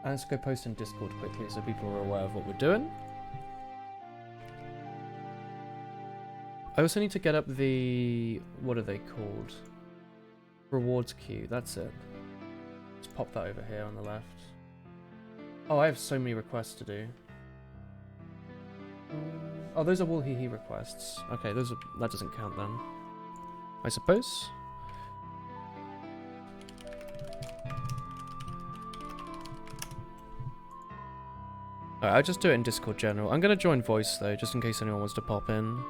And let's go post in Discord quickly so people are aware of what we're doing. I also need to get up the... what are they called? Rewards queue, that's it. Let's pop that over here on the left. Oh, I have so many requests to do. Oh, those are Woolhee requests. Okay, that doesn't count then. I suppose. Alright, I'll just do it in Discord general. I'm gonna join voice though, just in case anyone wants to pop in.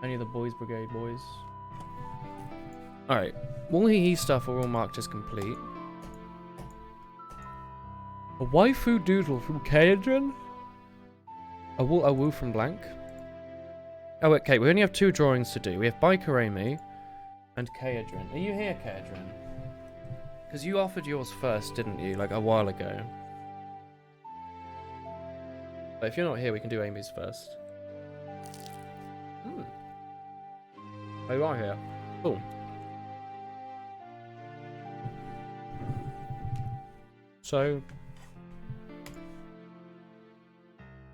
Any of the Boys Brigade boys. Alright, Woolhee stuff are all marked as complete. A waifu doodle from Kaedron? A woo from Blank? Oh, okay, we only have 2 drawings to do. We have Baikaremi and Kaedron. Are you here, Kaedron? Because you offered yours first, didn't you? Like a while ago. But if you're not here, we can do Amy's first. Oh, you are here. Cool. So...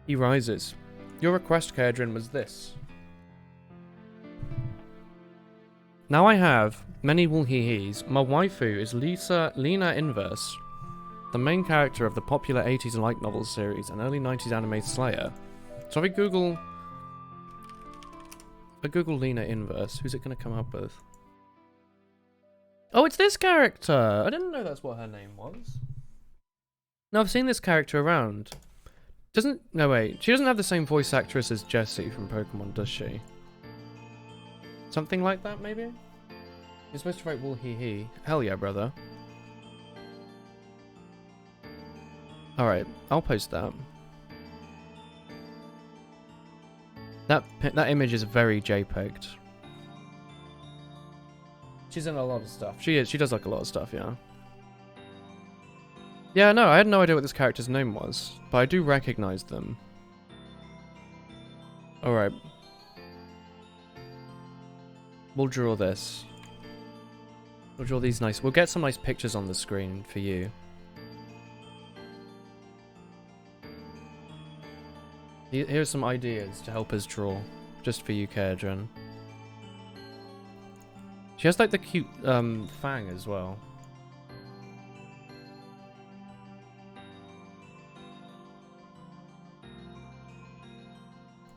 he rises. Your request, Kaedron, was this. Now I have many Woolhees. My waifu is Lena Inverse, the main character of the popular 80s light novel series and early 90s anime Slayer. So if I Google Lena Inverse, who's it going to come up with? Oh, it's this character! I didn't know that's what her name was. No, I've seen this character around. No wait, she doesn't have the same voice actress as Jessie from Pokemon, does she? Something like that, maybe? You're supposed to write Woolhee. Hell yeah, brother. Alright, I'll post that. That image is very JPEG'd. She's in a lot of stuff. She does like a lot of stuff, yeah. Yeah, no, I had no idea what this character's name was, but I do recognize them. Alright. We'll draw this. We'll draw these nice... we'll get some nice pictures on the screen for you. Here's some ideas to help us draw. Just for you, Kaedron. She has like the cute fang as well.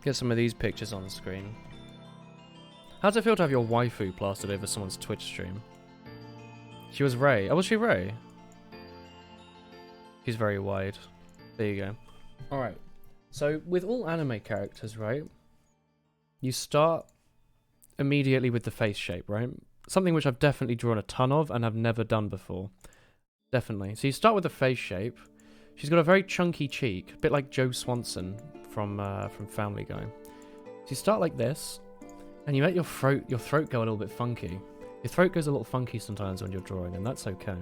Get some of these pictures on the screen. How does it feel to have your waifu plastered over someone's Twitch stream? She was Ray. Oh, was she Ray? She's very wide. There you go. Alright. So, with all anime characters, right? You start immediately with the face shape, right? Something which I've definitely drawn a ton of and have never done before. Definitely. So you start with the face shape. She's got a very chunky cheek, a bit like Joe Swanson from Family Guy. So you start like this, and you let your throat go a little bit funky. Your throat goes a little funky sometimes when you're drawing, and that's okay.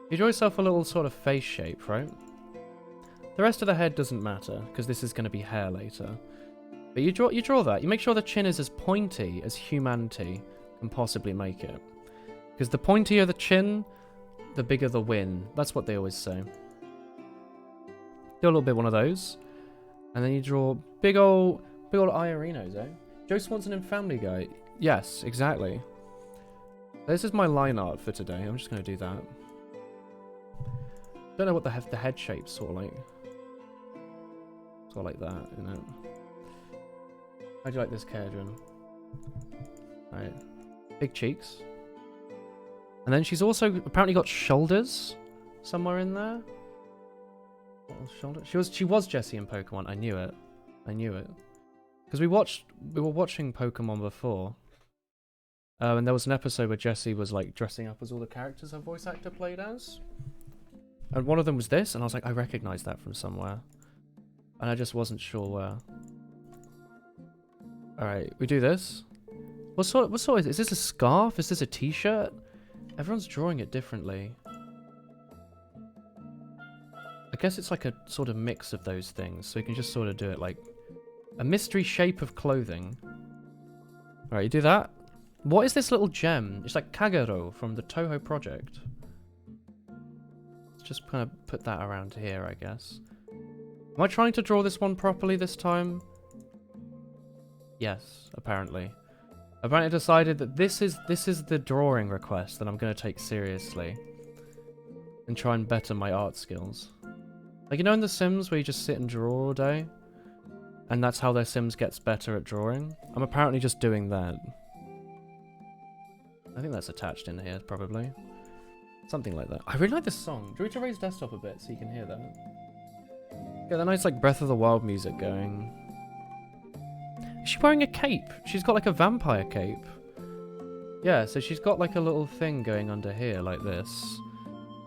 You draw yourself a little sort of face shape, right? The rest of the head doesn't matter, because this is going to be hair later. But you draw that. You make sure the chin is as pointy as humanity can possibly make it. Because the pointier the chin, the bigger the win. That's what they always say. Do a little bit one of those. And then you draw big old eye arenas, eh? Joe Swanson in Family Guy. Yes, exactly. This is my line art for today. I'm just going to do that. Don't know what the head shape's sort of like. Sort of like that, you know. How do you like this, Kaedron? Alright. Big cheeks. And then she's also apparently got shoulders somewhere in there. Shoulder. She was Jessie in Pokemon. I knew it. Because we were watching Pokemon before. And there was an episode where Jessie was like dressing up as all the characters her voice actor played as. And one of them was this, and I was like, I recognize that from somewhere. And I just wasn't sure where. Alright, we do this. What sort is this a scarf? Is this a t-shirt? Everyone's drawing it differently. I guess it's like a sort of mix of those things, so you can just sort of do it like a mystery shape of clothing. Alright, you do that. What is this little gem? It's like Kagero from the Toho project. It's just kind of put that around here, I guess. Am I trying to draw this one properly this time? Yes, apparently. Apparently decided that this is the drawing request that I'm going to take seriously. And try and better my art skills. Like, you know in The Sims where you just sit and draw all day? And that's how their Sims gets better at drawing? I'm apparently just doing that. I think that's attached in here, probably. Something like that. I really like this song. Do you want to raise desktop a bit so you can hear that? Get the nice, like, Breath of the Wild music going. Is she wearing a cape? She's got, like, a vampire cape. Yeah, so she's got, like, a little thing going under here, like this.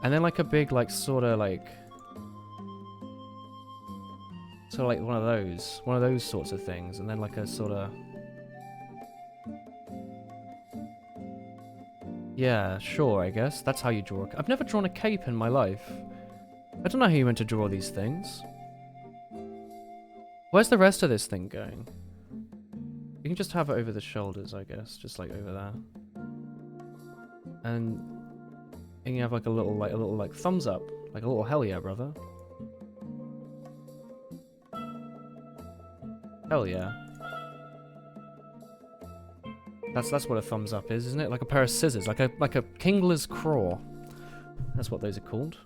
And then, like, a big, like, sort of, like... Sort of like one of those sorts of things. And then, like, a sort of... Yeah, sure, I guess. That's how you draw I've never drawn a cape in my life. I don't know how you meant to draw these things. Where's the rest of this thing going? You can just have it over the shoulders, I guess. Just, like, over there. And you have, like, a little thumbs up. Like a little hell yeah, brother. Hell yeah. That's what a thumbs up is, isn't it? Like a pair of scissors, like a Kingler's claw. That's what those are called.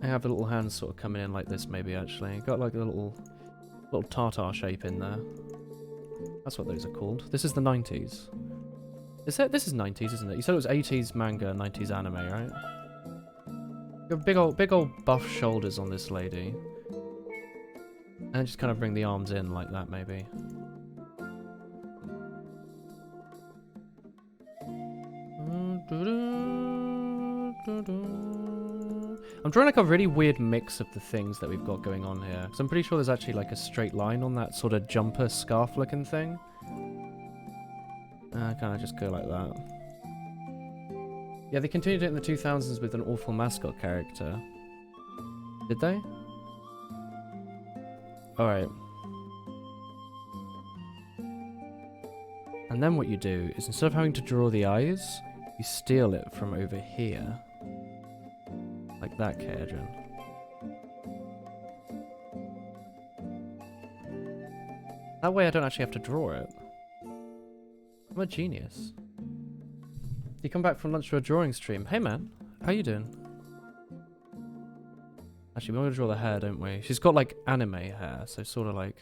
I have the little hands sort of coming in like this, maybe actually. Got like a little tartar shape in there. That's what those are called. This is the 90s. This is 90s, isn't it? You said it was 80s manga, 90s anime, right? You have big old buff shoulders on this lady. And just kind of bring the arms in like that, maybe. I'm drawing like a really weird mix of the things that we've got going on here. Because I'm pretty sure there's actually like a straight line on that sort of jumper scarf looking thing. I kind of just go like that. Yeah, they continued it in the 2000s with an awful mascot character. Did they? Alright. And then what you do is instead of having to draw the eyes, you steal it from over here. Like that, Kaijin. That way I don't actually have to draw it. I'm a genius. You come back from lunch to a drawing stream. Hey man, how you doing? Actually, we want to draw the hair, don't we? She's got like anime hair, so sort of like...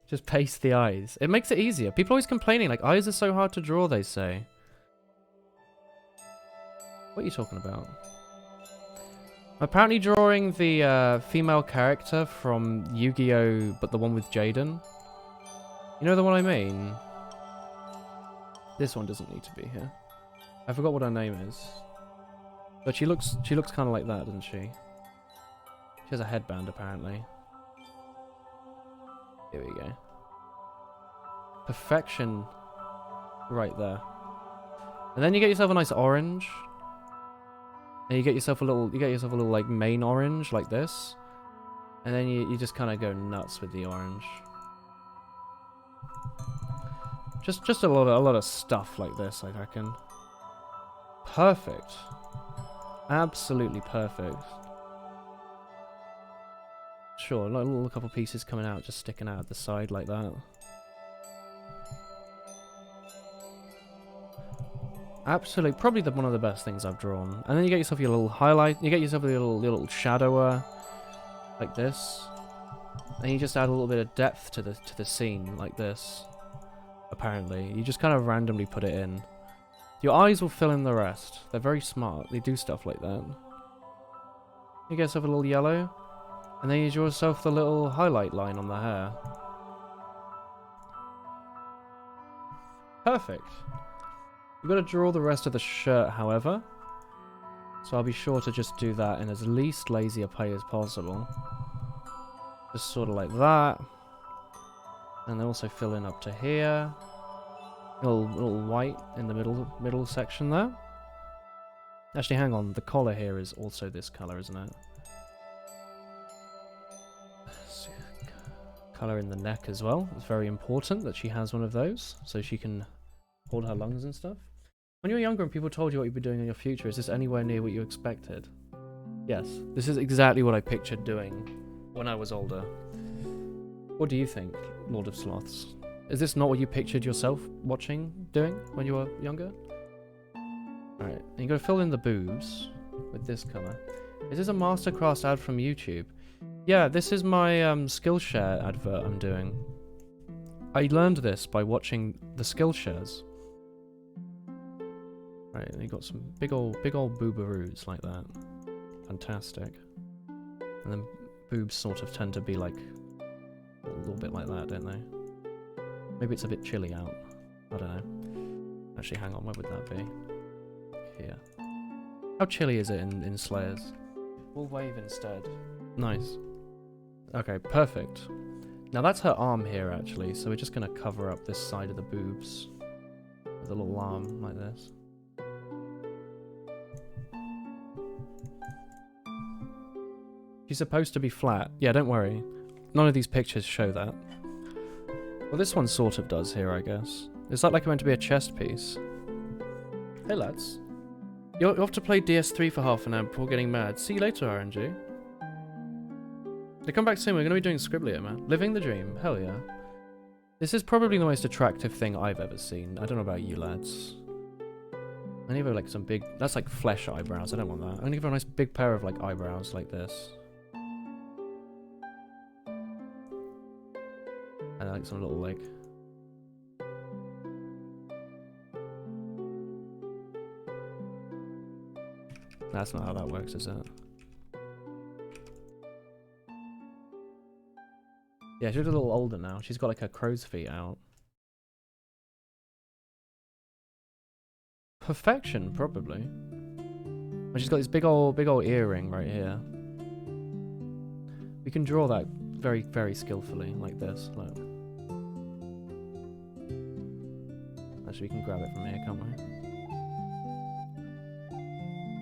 Just paste the eyes. It makes it easier. People are always complaining, like, eyes are so hard to draw, they say. What are you talking about? I'm apparently drawing the female character from Yu-Gi-Oh! But the one with Jaden. You know the one I mean? This one doesn't need to be here. I forgot what her name is. But she looks kind of like that, doesn't she? She has a headband, apparently. Here we go. Perfection. Right there. And then you get yourself a nice orange. And you get yourself a little like main orange like this. And then you just kind of go nuts with the orange. Just a lot of stuff like this, I reckon. Perfect. Absolutely perfect. Sure, like a little couple pieces coming out, just sticking out at the side like that. Absolutely, probably one of the best things I've drawn. And then you get yourself your little highlight, you get yourself a little shadower, like this. And you just add a little bit of depth to the scene, like this. Apparently, you just kind of randomly put it in. Your eyes will fill in the rest. They're very smart. They do stuff like that. You get yourself a little yellow. And then you draw yourself the little highlight line on the hair. Perfect. We've got to draw the rest of the shirt, however. So I'll be sure to just do that in as least lazy a way as possible. Just sort of like that. And then also fill in up to here. Little white in the middle section there. Actually, hang on. The collar here is also this color, isn't it? Colour in the neck as well. It's very important that she has one of those so she can hold her lungs and stuff. When you were younger and people told you what you'd be doing in your future, is this anywhere near what you expected? Yes, this is exactly what I pictured doing when I was older. What do you think, Lord of Sloths? Is this not what you pictured yourself doing when you were younger? Alright, and you gotta fill in the boobs with this colour. Is this a Masterclass ad from YouTube? Yeah, this is my Skillshare advert I'm doing. I learned this by watching the Skillshares. Right, and you got some big old boobaroos like that. Fantastic. And then boobs sort of tend to be like a little bit like that, don't they? Maybe it's a bit chilly out. I don't know. Actually, hang on, where would that be? Here. How chilly is it in Slayers? We'll wave instead. Nice. Okay, perfect. Now that's her arm here, actually, so we're just going to cover up this side of the boobs with a little arm like this. She's supposed to be flat. Yeah, don't worry. None of these pictures show that. Well, this one sort of does here, I guess. Is that like meant to be a chest piece? Hey, lads. You're off to play DS3 for half an hour before getting mad. See you later, RNG. They come back soon. We're going to be doing Scribblia, man. Living the dream. Hell yeah. This is probably the most attractive thing I've ever seen. I don't know about you, lads. I need like some big... That's like flesh eyebrows. I don't want that. I'm going to give her a nice big pair of like eyebrows like this. And like some little like... That's not how that works, is it? Yeah, she's a little older now. She's got like her crow's feet out. Perfection, probably. And she's got this big old earring right here. We can draw that very, very skillfully, like this. Look. Actually, we can grab it from here, can't we?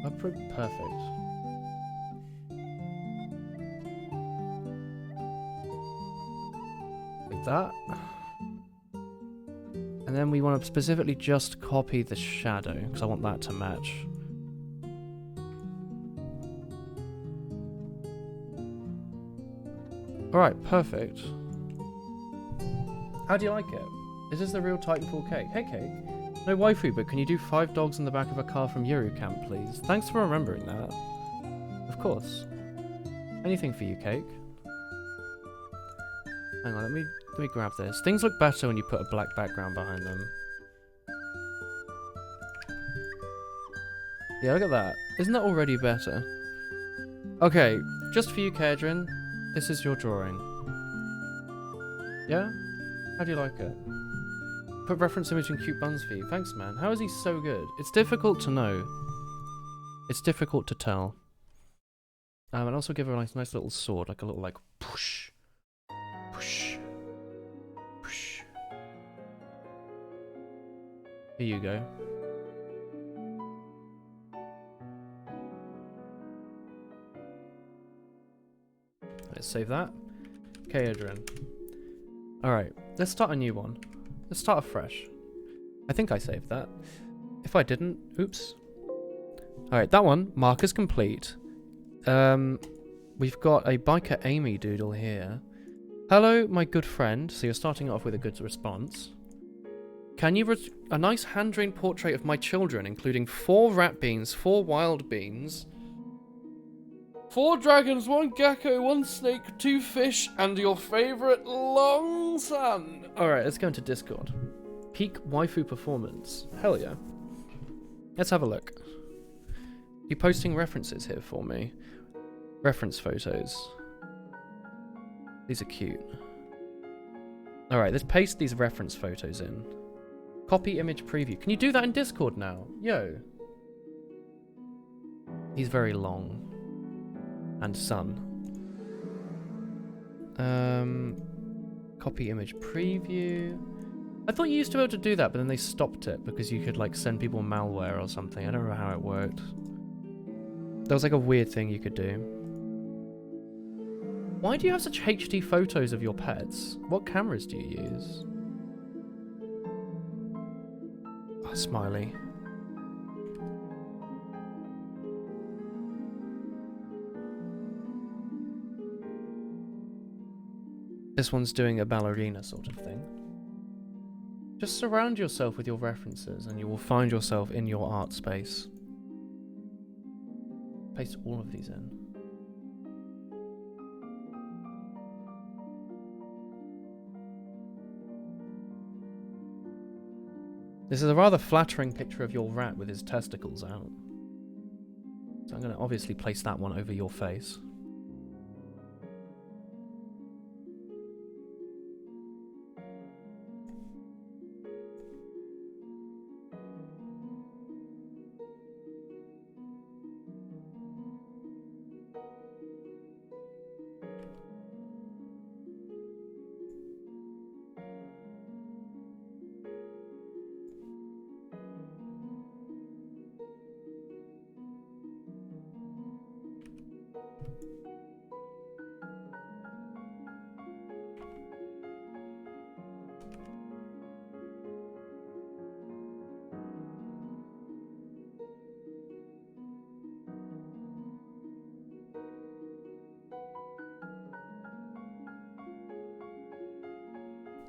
Oh, perfect. Like that. And then we want to specifically just copy the shadow, because I want that to match. Alright, perfect. How do you like it? Is this the real Titanfall cake? Hey, Cake. No waifu, but can you do 5 dogs in the back of a car from Yuru Camp, please? Thanks for remembering that. Of course. Anything for you, Cake. Hang on, let me grab this. Things look better when you put a black background behind them. Yeah, look at that. Isn't that already better? Okay, just for you, Kedrin, this is your drawing. Yeah? How do you like it? Put reference image and cute buns for you. Thanks, man. How is he so good? It's difficult to know. It's difficult to tell. And also give her a nice little sword, like a little like push. Push. Push. Here you go. Let's save that. Okay, Adrian. Alright, let's start a new one. Let's start afresh. I think I saved that. If I didn't, oops. Alright, that one, markers complete. We've got a Biker Amy doodle here. Hello, my good friend. So you're starting off with a good response. Can you a nice hand-drawn portrait of my children, including 4 rat beans, 4 wild beans, 4 dragons, 1 gecko, 1 snake, 2 fish, and your favourite long sun. Alright, let's go into Discord. Peak waifu performance. Hell yeah. Let's have a look. You posting references here for me? Reference photos. These are cute. Alright, let's paste these reference photos in. Copy image preview. Can you do that in Discord now? Yo. He's very long. And sun. Copy image preview. I thought you used to be able to do that, but then they stopped it because you could like send people malware or something. I don't know how it worked. There was like a weird thing you could do. Why do you have such HD photos of your pets? What cameras do you use? Oh, Smiley. This one's doing a ballerina sort of thing. Just surround yourself with your references and you will find yourself in your art space. Paste all of these in. This is a rather flattering picture of your rat with his testicles out. So I'm going to obviously place that one over your face.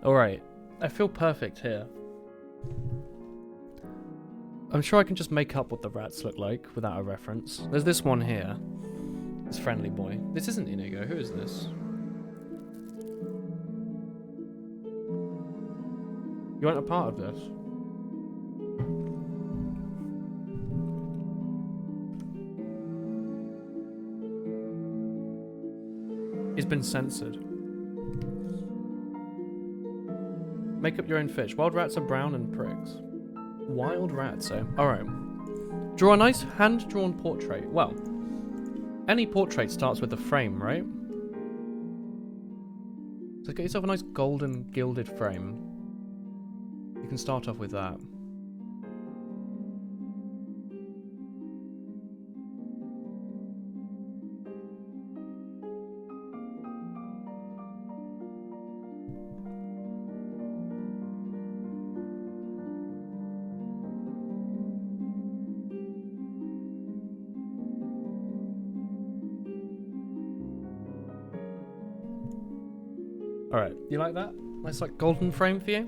Alright, I feel perfect here. I'm sure I can just make up what the rats look like without a reference. There's this one here. This friendly boy. This isn't Inigo, who is this? You weren't a part of this? He's been censored. Make up your own fish. Wild rats are brown and pricks. Wild rats, eh? Alright. Draw a nice hand-drawn portrait. Well, any portrait starts with a frame, right? So get yourself a nice golden gilded frame. You can start off with that. Alright, you like that? Nice like golden frame for you?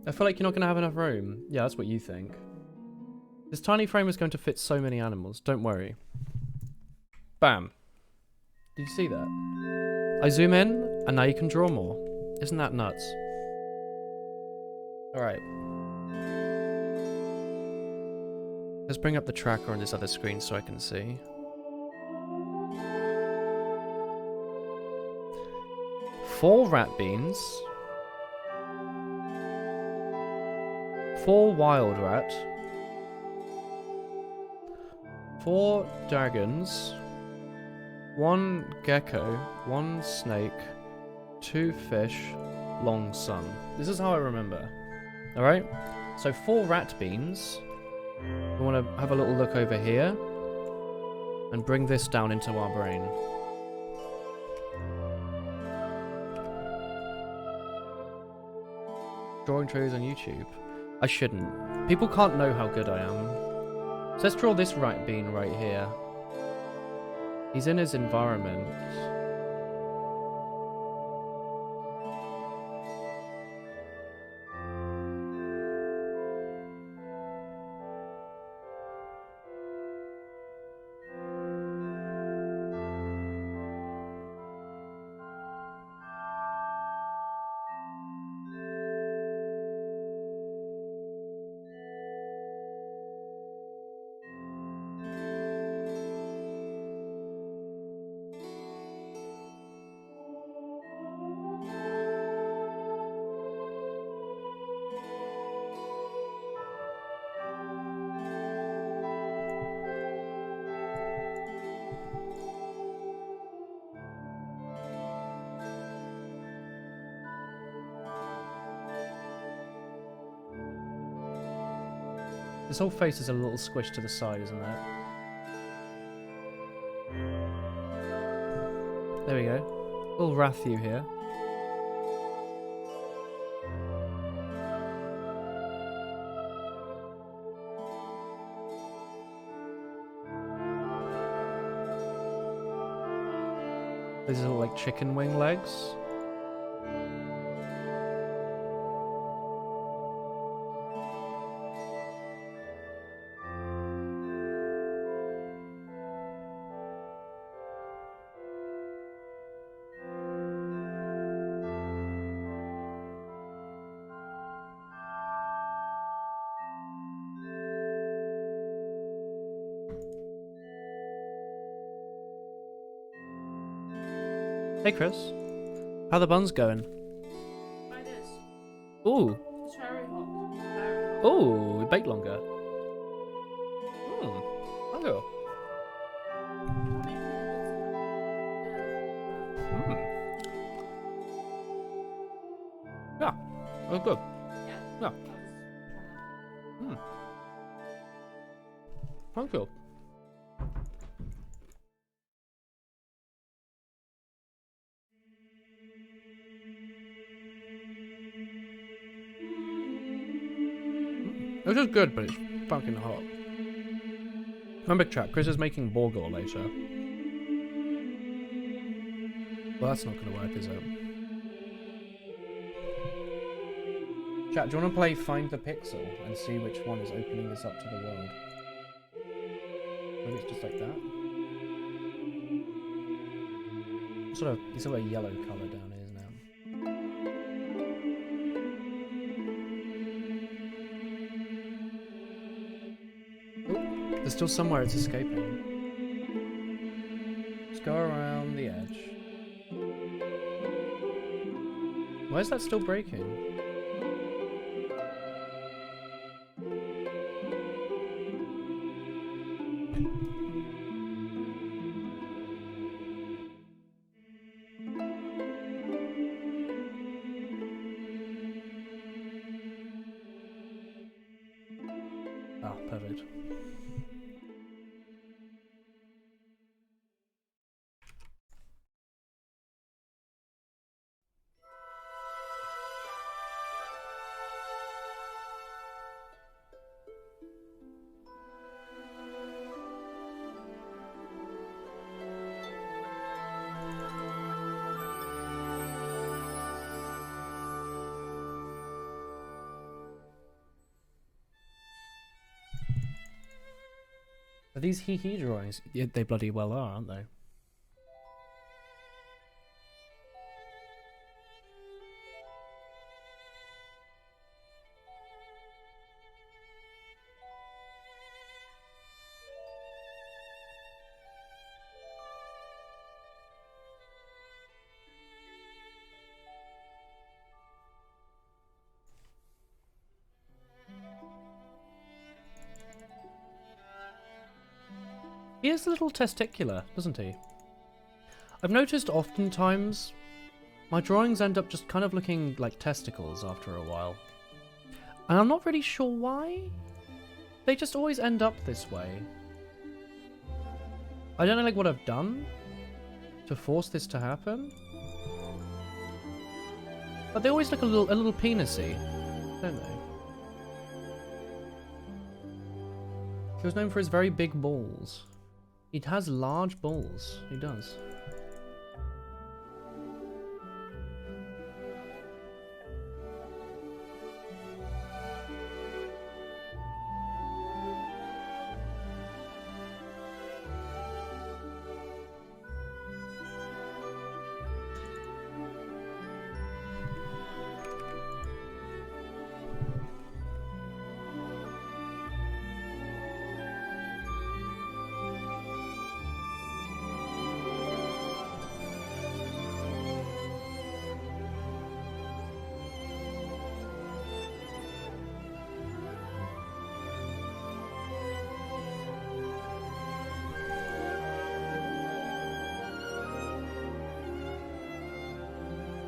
I feel like you're not going to have enough room. Yeah, that's what you think. This tiny frame is going to fit so many animals, don't worry. Bam. Did you see that? I zoom in, and now you can draw more. Isn't that nuts? Alright. Let's bring up the tracker on this other screen so I can see. 4 rat beans, 4 wild rat, 4 dragons, 1 gecko, 1 snake, 2 fish, long sun. This is how I remember. Alright? So 4 rat beans. We want to have a little look over here and bring this down into our brain. Drawing trailers on YouTube. I shouldn't. People can't know how good I am. So let's draw this rat bean right here. He's in his environment. This whole face is a little squished to the side, isn't it? There we go. Little Rathu here. These are like chicken wing legs. Hey Chris, how the buns going? Like this. Ooh, It's very hot. Very hot. ooh, bake longer. Okay. Yeah, oh good. Yeah. Thank you. It was good, but it's fucking hot. Remember, chat, Chris is making Borgor later. Well, that's not going to work, is it? Chat, do you want to play Find the Pixel and see which one is opening this up to the world? Maybe it's just like that. It's sort of a yellow colour down here now. Oh, there's still somewhere it's escaping. Let's go around the edge. Why is that still breaking? Ah, perfect. Are these hee-hee drawings? Yeah, they bloody well are, aren't they? He is a little testicular, doesn't he? I've noticed oftentimes my drawings end up just kind of looking like testicles after a while. And I'm not really sure why. They just always end up this way. I don't know like what I've done to force this to happen. But they always look a little penisy, don't they? He was known for his very big balls. He has large balls. He does.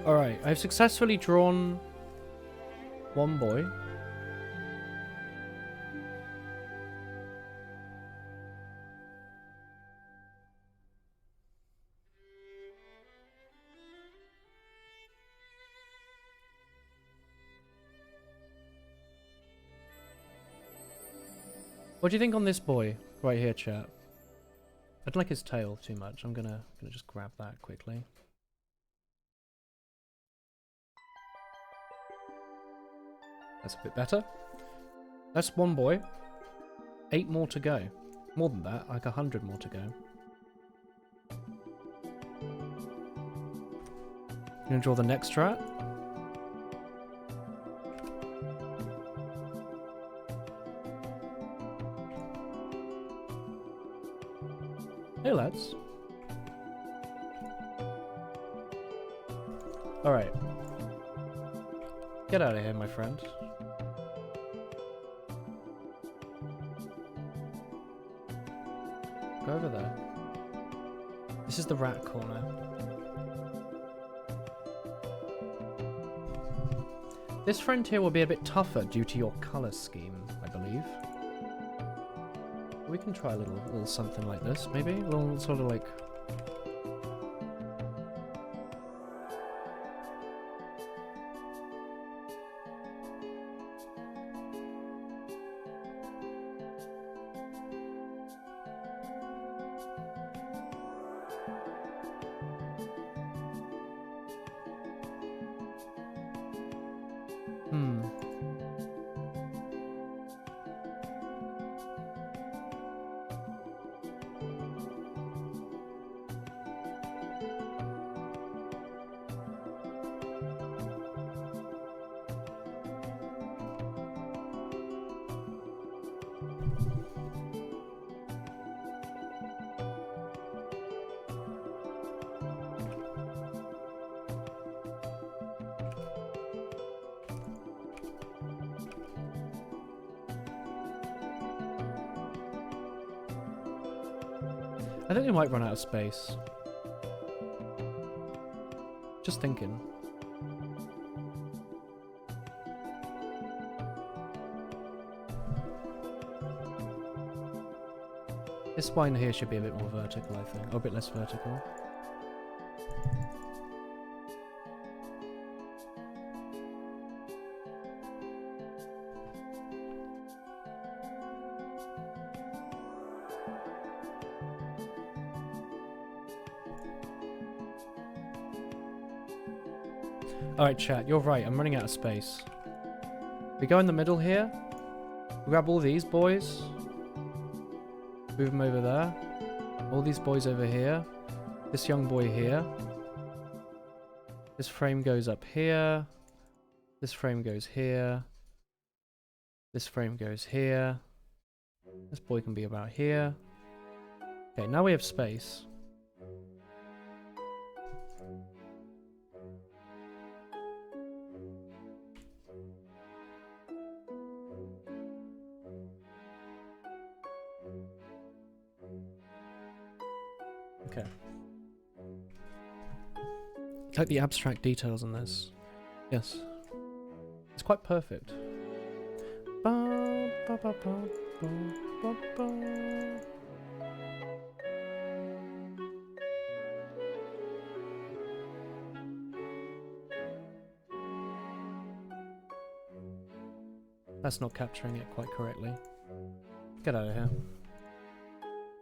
Alright, I've successfully drawn one boy. What do you think on this boy right here, chat? I don't like his tail too much. I'm gonna just grab that quickly. That's a bit better. That's one boy. 8 more to go. More than that, like 100 more to go. Gonna draw the next rat. Hey lads. Alright. Get out of here, my friend. Go over there. This is the rat corner. This friend here will be a bit tougher due to your colour scheme, I believe. We can try a little something like this, maybe? A little sort of like... I think we might run out of space. Just thinking. This spine here should be a bit more vertical, I think. Or a bit less vertical. Alright chat, you're right, I'm running out of space. We go in the middle here. We grab all these boys. Move them over there. All these boys over here. This young boy here. This frame goes up here. This frame goes here. This frame goes here. This boy can be about here. Okay, now we have space. Okay. I like the abstract details in this. Yes. It's quite perfect. Ba, ba, ba, ba, ba, ba, ba. That's not capturing it quite correctly. Get out of here.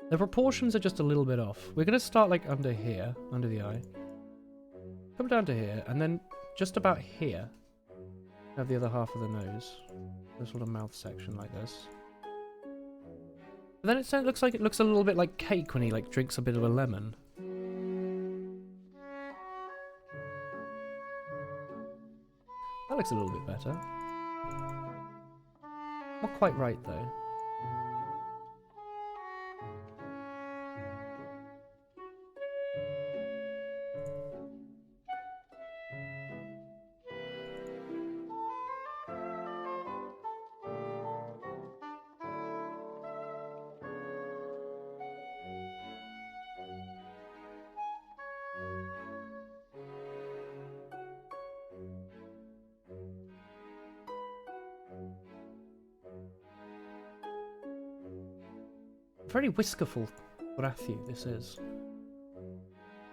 The proportions are just a little bit off. We're going to start like under here, under the eye. Come down to here, and then just about here, have the other half of the nose. The sort of mouth section like this. But then it looks like it looks a little bit like Cake when he like drinks a bit of a lemon. That looks a little bit better. Not quite right though. Very whiskerful Rathu, this is.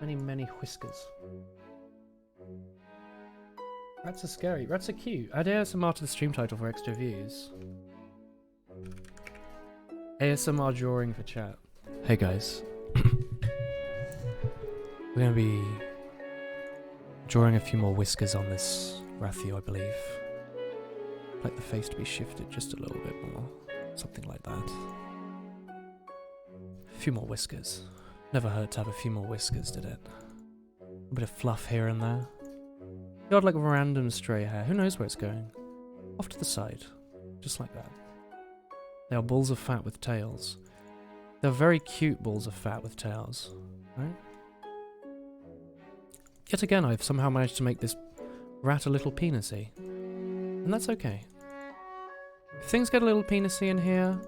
Many whiskers. Rats are scary. Rats are cute. I'd ASMR to the stream title for extra views. ASMR drawing for chat. Hey guys. We're gonna be drawing a few more whiskers on this Rathiu, I believe. I'd like the face to be shifted just a little bit more. Something like that. A few more whiskers. Never hurt to have a few more whiskers, did it? A bit of fluff here and there. The odd, like, random stray hair. Who knows where it's going? Off to the side. Just like that. They are balls of fat with tails. They're very cute balls of fat with tails. Right? Yet again, I've somehow managed to make this rat a little penisy. And that's okay. If things get a little penisy in here,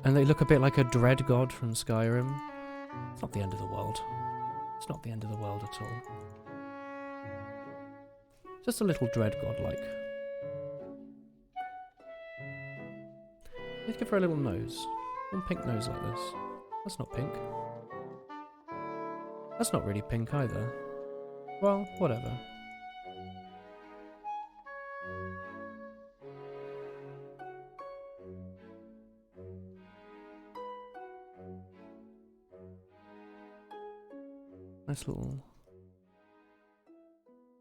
and they look a bit like a dread god from Skyrim, it's not the end of the world. It's not the end of the world at all. Just a little dread god-like. Let's give her a little nose. One pink nose like this. That's not pink. That's not really pink either. Well, whatever. Nice little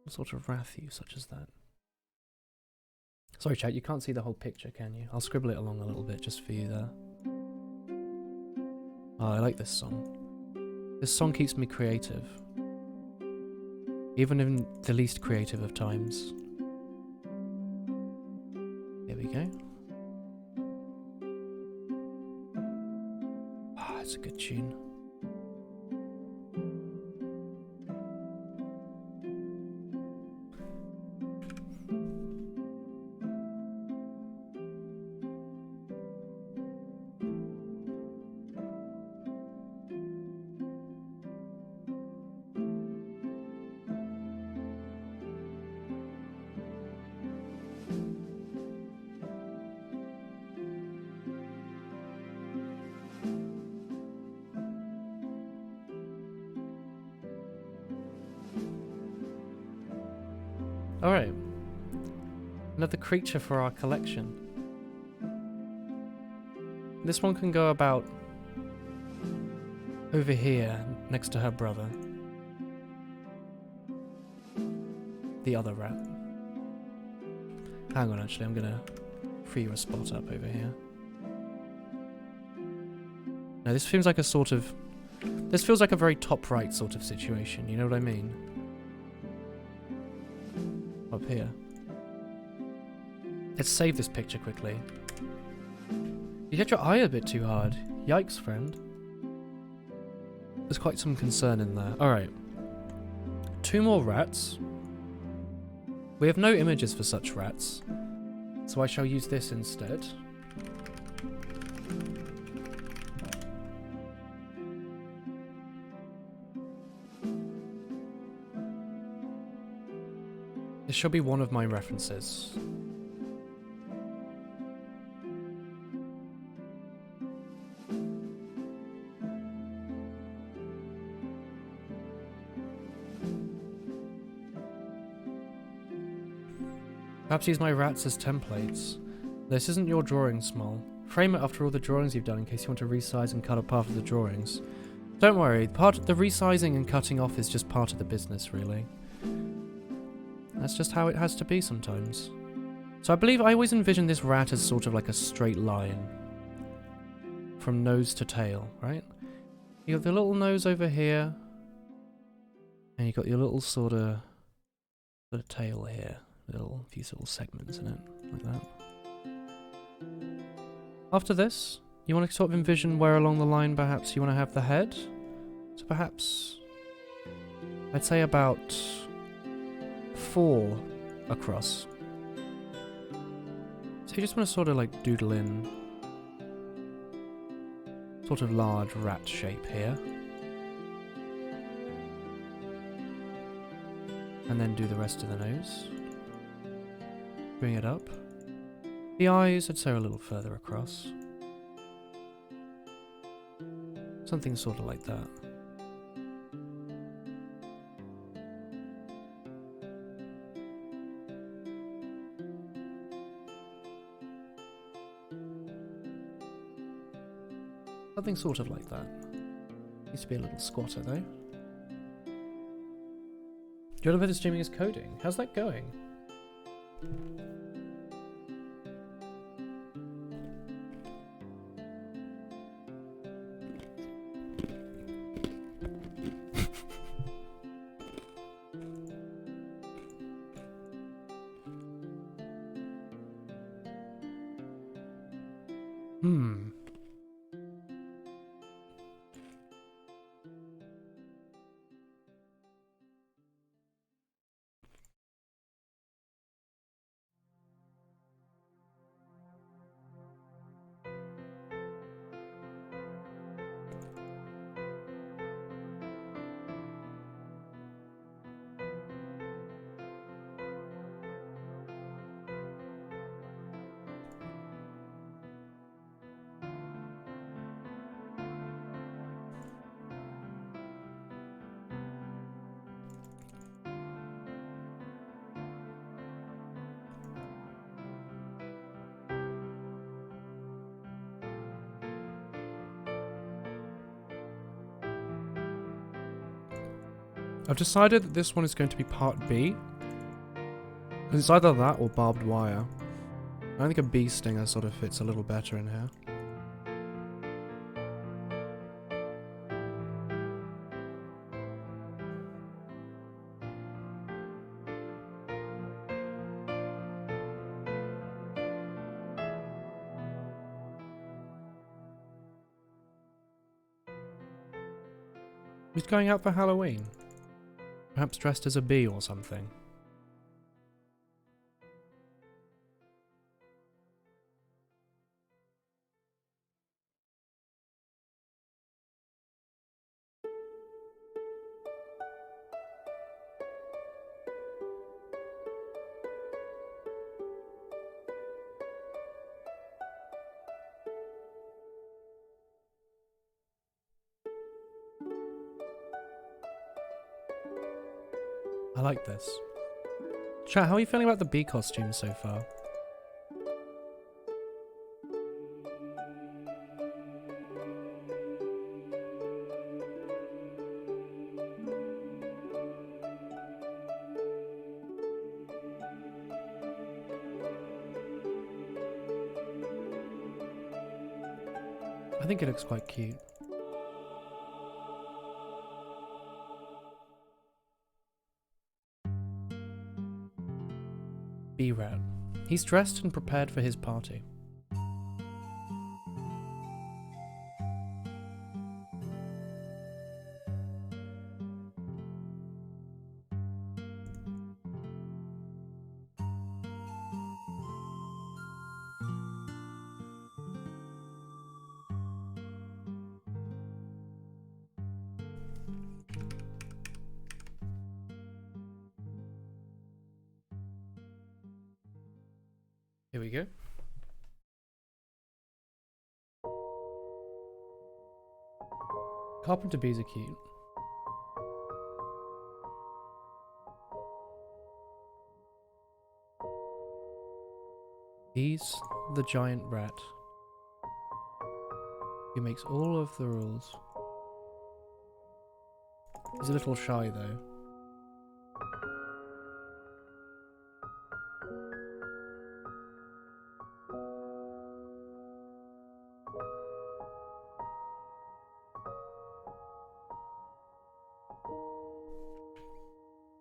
sort of Rathiu such as that. Sorry chat, you can't see the whole picture, can you? I'll scribble it along a little bit just for you there. Oh, I like this song. This song keeps me creative. Even in the least creative of times. Here we go. Ah, it's a good tune. Alright. Another creature for our collection. This one can go about over here, next to her brother. The other rat. Hang on, actually, I'm gonna free you a spot up over here. Now, this seems like a sort of... This feels like a very top right sort of situation, you know what I mean? Up here. Let's save this picture quickly. You hit your eye a bit too hard. Yikes, friend. There's quite some concern in there. Alright. 2 more rats. We have no images for such rats, so I shall use this instead. This shall be one of my references. Perhaps use my rats as templates. This isn't your drawing, Small. Frame it after all the drawings you've done in case you want to resize and cut up part of the drawings. Don't worry, the resizing and cutting off is just part of the business, really. That's just how it has to be sometimes. So I believe I always envision this rat as sort of like a straight line. From nose to tail, right? You got the little nose over here. And you got your little sort of tail here. Little few little segments in it, like that. After this, you want to sort of envision where along the line perhaps you want to have the head. So perhaps, I'd say about 4 across. So you just want to sort of like doodle in sort of large rat shape here. And then do the rest of the nose. Bring it up. The eyes, I'd say, are a little further across. Something sort of like that. Something sort of like that. Used to be a little squatter though. Jonathan streaming is coding. How's that going? I've decided that this one is going to be part B. Because it's either that or barbed wire. I think a bee stinger sort of fits a little better in here. He's going out for Halloween. Perhaps dressed as a bee or something. I like this. Chat, how are you feeling about the bee costume so far? I think it looks quite cute. Bee-Rat. He's dressed and prepared for his party. Here we go. Carpenter bees are cute. He's the giant rat. He makes all of the rules. He's a little shy though.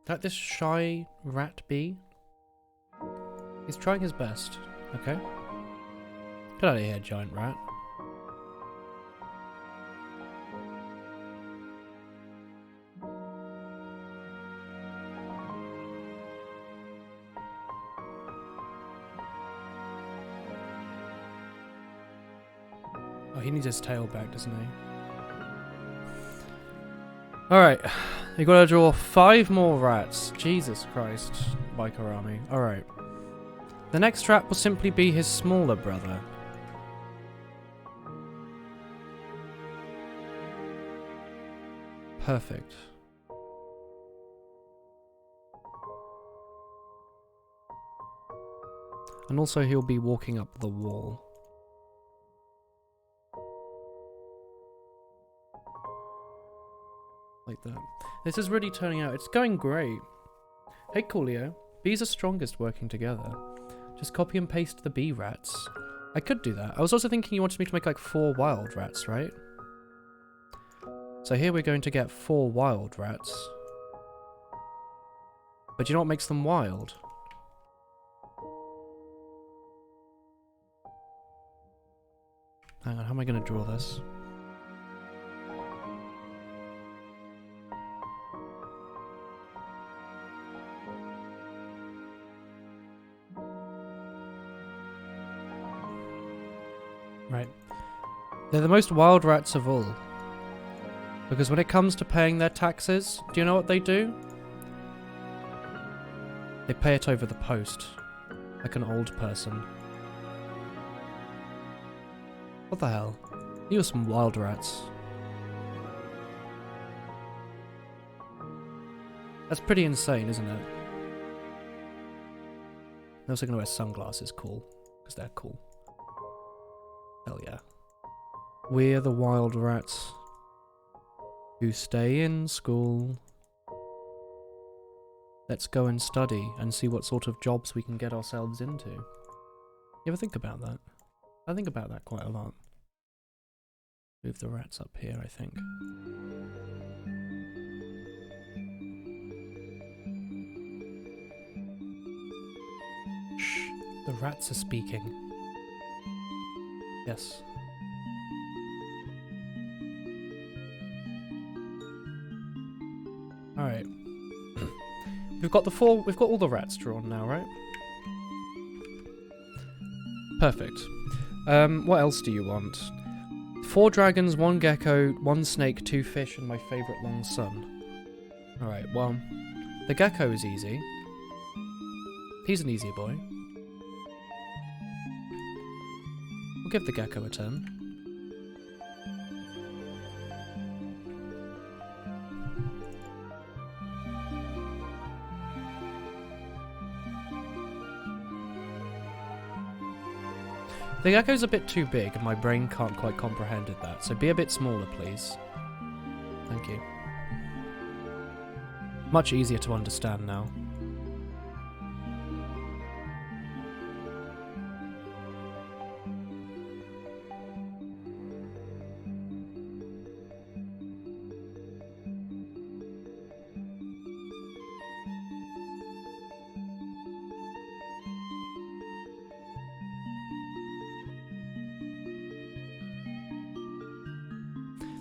That this shy rat bee? He's trying his best, okay? Get out of here, giant rat. Oh, he needs his tail back, doesn't he? Alright, you gotta draw 5 more rats. Jesus Christ, Biker Army. Alright. The next rat will simply be his smaller brother. Perfect. And also he'll be walking up the wall. like that. This is really turning out. It's going great. Hey, Coolio. Bees are strongest working together. Just copy and paste the bee rats. I could do that. I was also thinking you wanted me to make like 4 wild rats, right? So here we're going to get 4 wild rats. But do you know what makes them wild? Hang on, how am I going to draw this? Right. They're the most wild rats of all. Because when it comes to paying their taxes, do you know what they do? They pay it over the post. Like an old person. What the hell? You are some wild rats. That's pretty insane, isn't it? They're also gonna wear sunglasses, cool. Because they're cool. Hell yeah. We're the wild rats who stay in school. Let's go and study and see what sort of jobs we can get ourselves into. You ever think about that? I think about that quite a lot. Move the rats up here, I think. Shh, the rats are speaking. Yes. Alright. We've got all the rats drawn now, right? Perfect. What else do you want? 4 dragons, 1 gecko, 1 snake, 2 fish, and my favourite long sun. Alright, well, the gecko is easy. He's an easy boy. We'll give the gecko a turn. The gecko's a bit too big and my brain can't quite comprehend that, so be a bit smaller, please. Thank you. Much easier to understand now.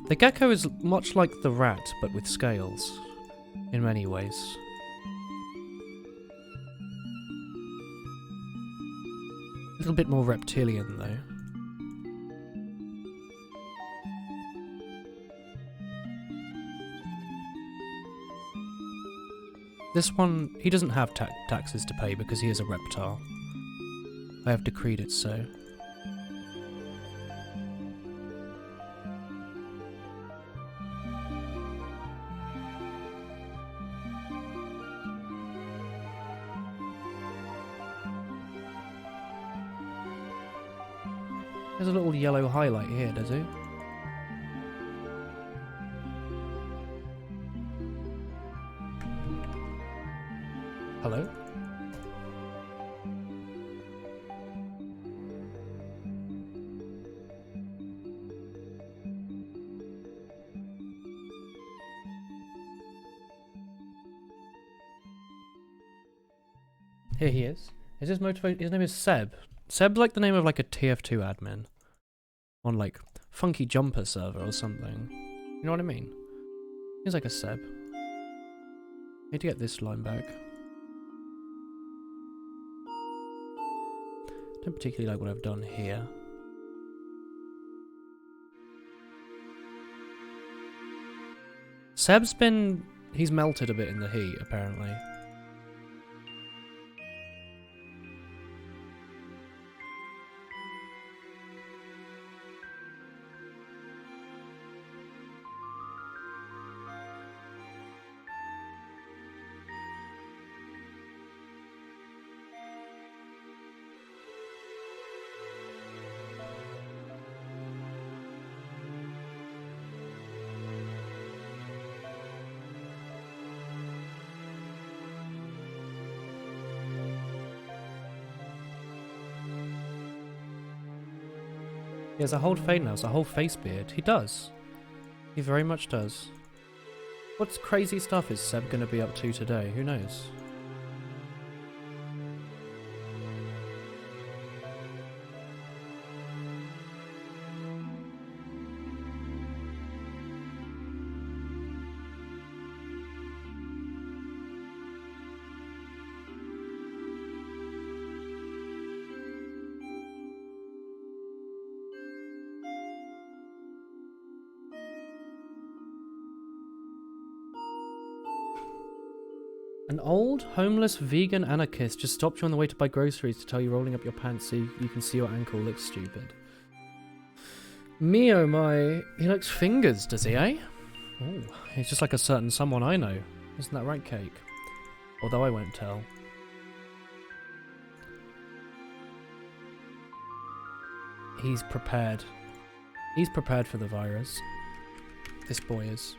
The gecko is much like the rat, but with scales, in many ways. A little bit more reptilian, though. This one, he doesn't have taxes to pay because he is a reptile. I have decreed it so. There's a little yellow highlight here, does he? Hello? Here he is. Is his motivation? His name is Seb. Seb's like the name of like a TF2 admin. On like Funky Jumper server or something. You know what I mean? He's like a Seb. Need to get this line back. Don't particularly like what I've done here. Seb's been... he's melted a bit in the heat, apparently. He has a whole fade nails, a whole face beard. He does. He very much does. What crazy stuff is Seb going to be up to today? Who knows? An old, homeless, vegan anarchist just stopped you on the way to buy groceries to tell you rolling up your pants so you can see your ankle looks stupid. Me oh my, he likes fingers, does he, eh? Oh, he's just like a certain someone I know. Isn't that right, Cake? Although I won't tell. He's prepared. He's prepared for the virus. This boy is.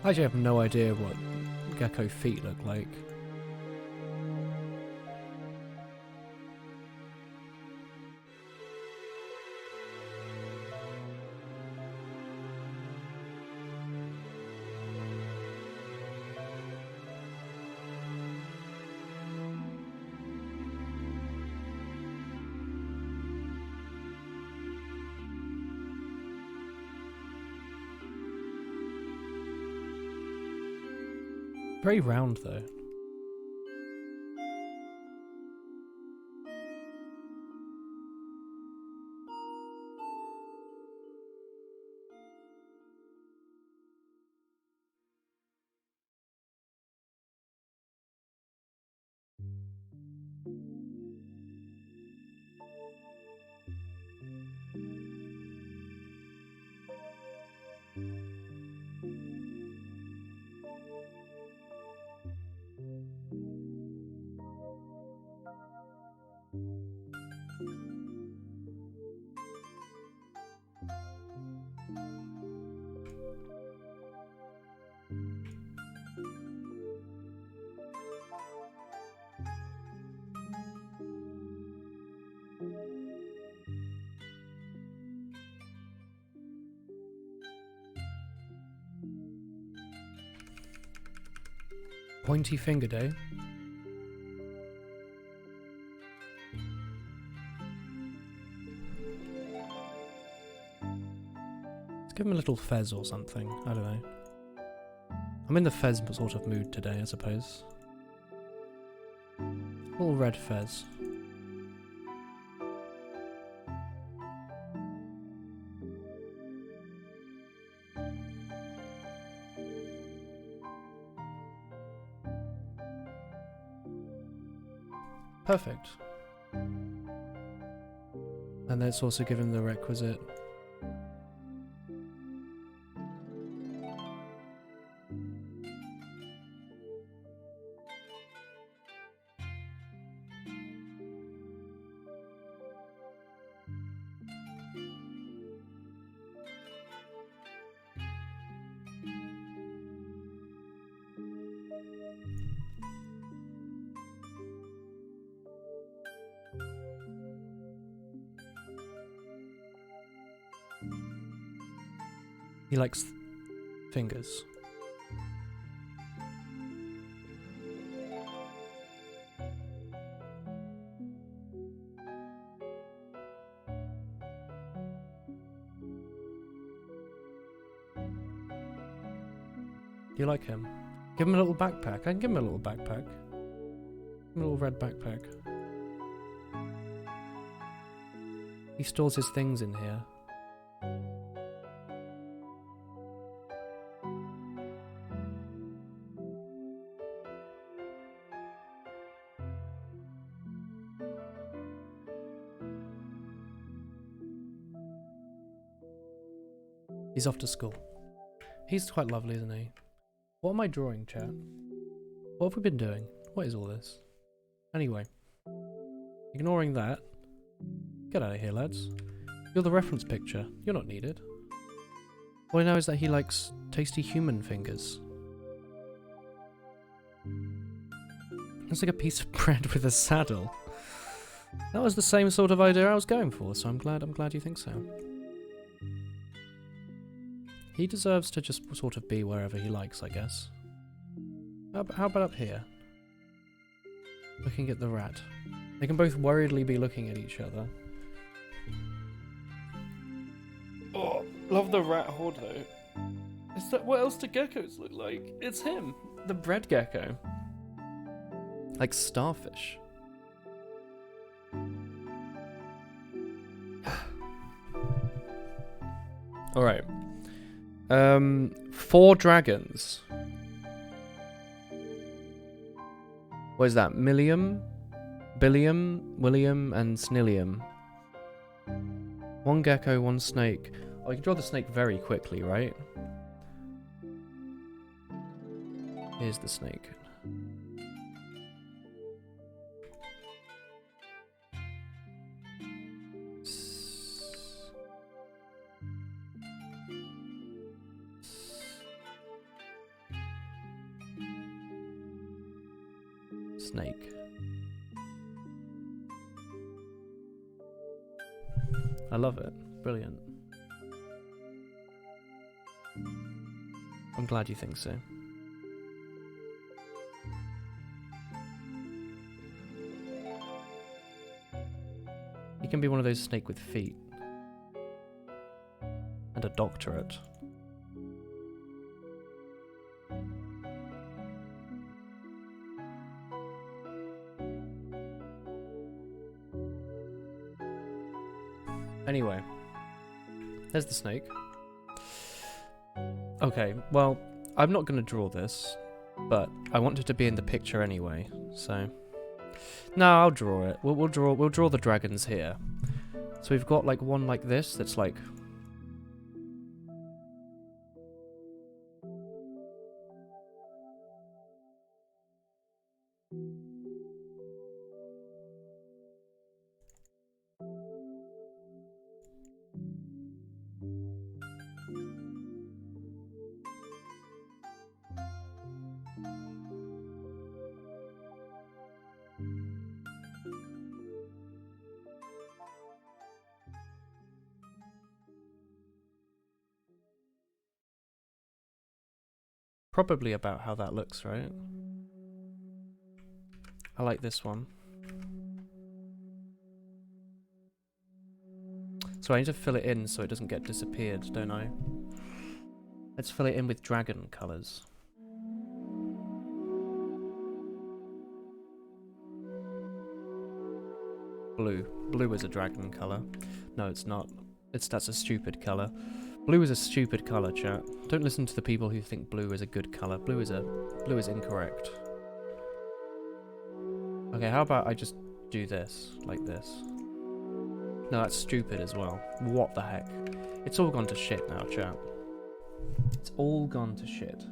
I actually have no idea what gecko feet look like. Very round though. Pointy finger day. Let's give him a little fez or something. I don't know. I'm in the fez sort of mood today, I suppose. Little red fez. Perfect. And let's also give him the requisite. He likes fingers. Do you like him? Give him a little backpack. I can give him a little backpack. A little red backpack. He stores his things in here. He's off to school. He's quite lovely, isn't he? What am I drawing, chat? What have we been doing? What is all this? Anyway. Ignoring that. Get out of here, lads. You're the reference picture. You're not needed. All I know is that he likes tasty human fingers. It's like a piece of bread with a saddle. That was the same sort of idea I was going for, so I'm glad you think so. He deserves to just sort of be wherever he likes, I guess. How about up here? Looking at the rat. They can both worriedly be looking at each other. Oh, love the rat horde though. Is that what else do geckos look like? It's him, the bread gecko. Like starfish. Alright. 4 dragons. What is that? Millium, Billium, William, and Snillium. 1 gecko, 1 snake. Oh, you can draw the snake very quickly, right? Here's the snake. Snake. I love it. Brilliant. I'm glad you think so. He can be one of those snake with feet. And a doctorate. Anyway, there's the snake. Okay, well, I'm not going to draw this, but I want it to be in the picture anyway, so... No, I'll draw it. We'll draw the dragons here. So we've got like one like this that's like... Probably about how that looks, right? I like this one. So I need to fill it in so it doesn't get disappeared, don't I? Let's fill it in with dragon colours. Blue. Blue is a dragon colour. No, it's not. That's a stupid colour. Blue is a stupid colour, chat. Don't listen to the people who think blue is a good colour. Blue is incorrect. Okay, how about I just do this, like this? No, that's stupid as well. What the heck? It's all gone to shit now, chat. It's all gone to shit.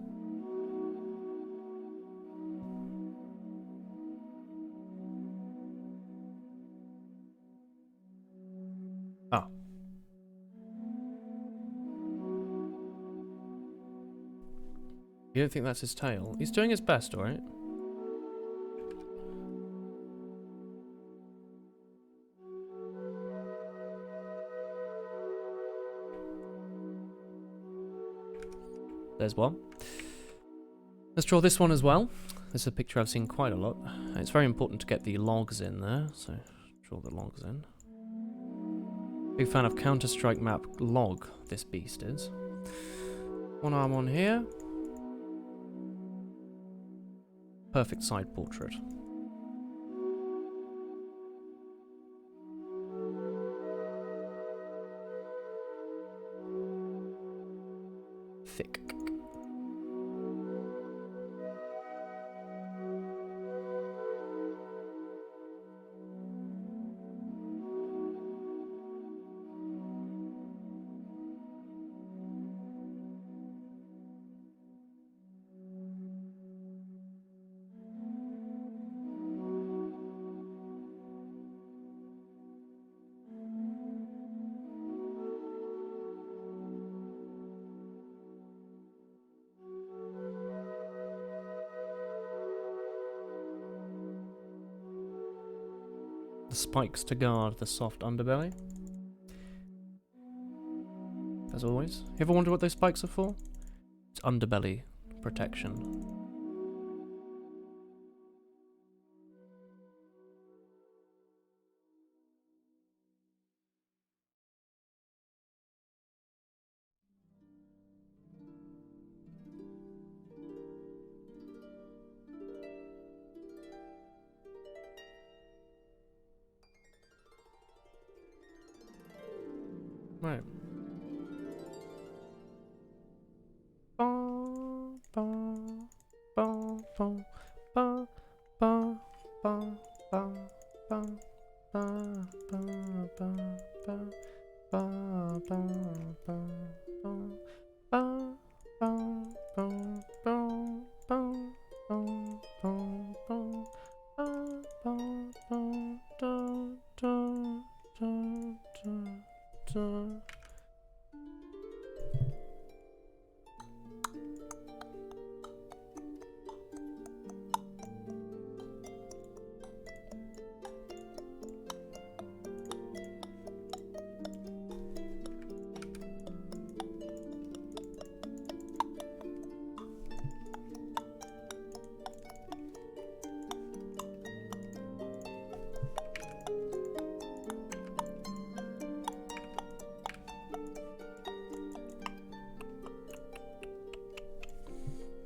Ah. You don't think that's his tail? He's doing his best, alright? There's one. Let's draw this one as well. This is a picture I've seen quite a lot. It's very important to get the logs in there, so draw the logs in. Big fan of Counter-Strike map log, this beast is. One arm on here. Perfect side portrait. Thick. The spikes to guard the soft underbelly. As always. You ever wonder what those spikes are for? It's underbelly protection. Right.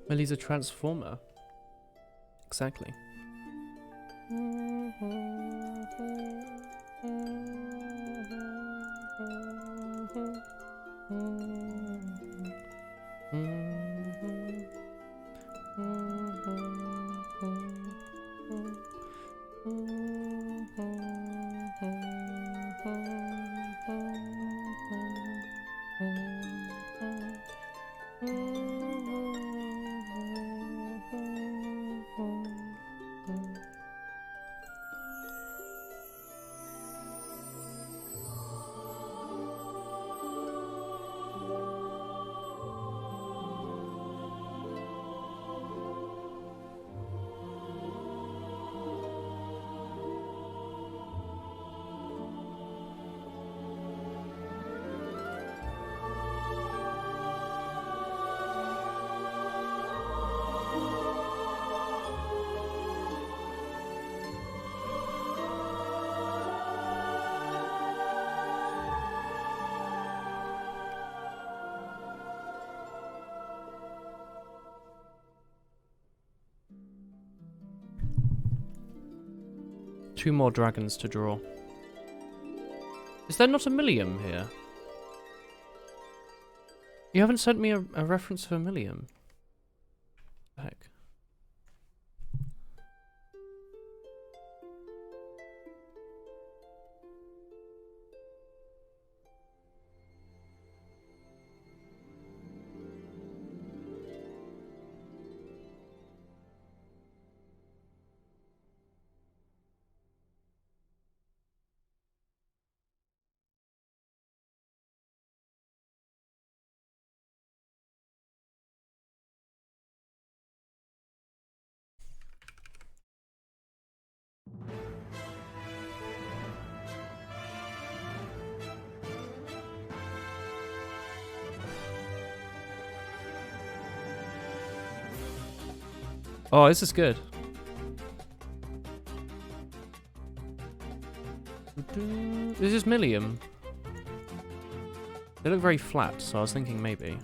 Millie's a transformer. Exactly. Two more dragons to draw. Is there not a Millium here? You haven't sent me a reference for Millium. Heck. Oh, this is good. This is Millium. They look very flat, so I was thinking maybe.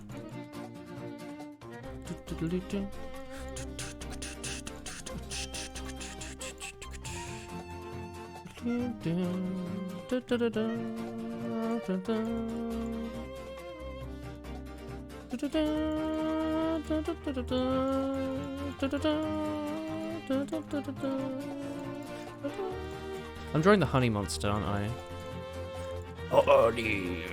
I'm drawing the honey monster, aren't I? Honey.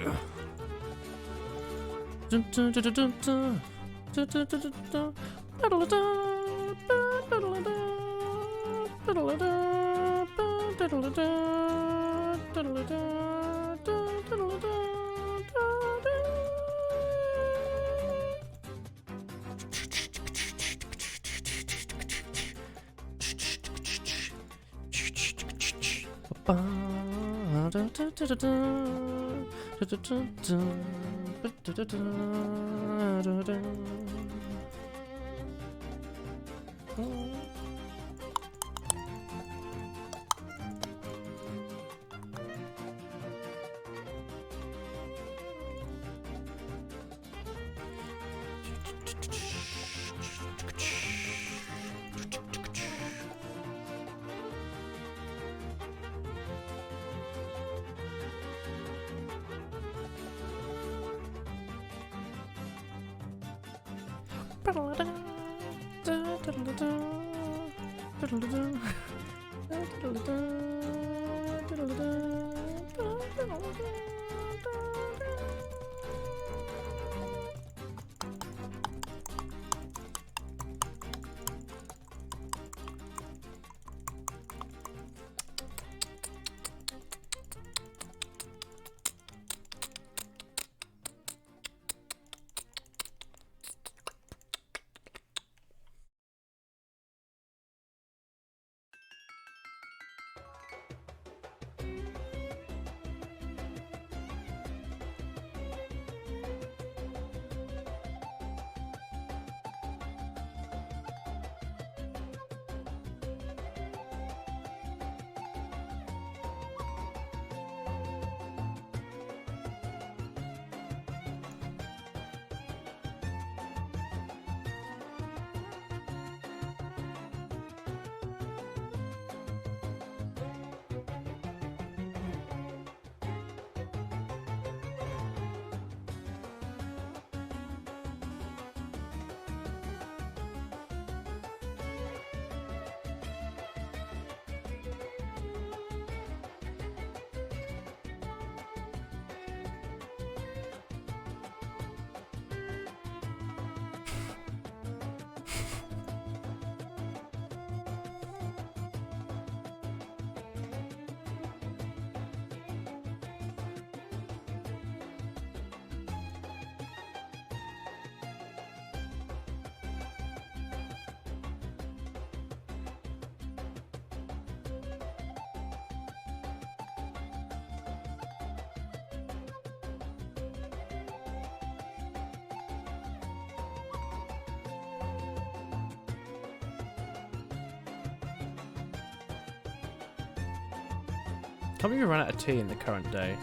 Can't believe we run out of tea in the current day.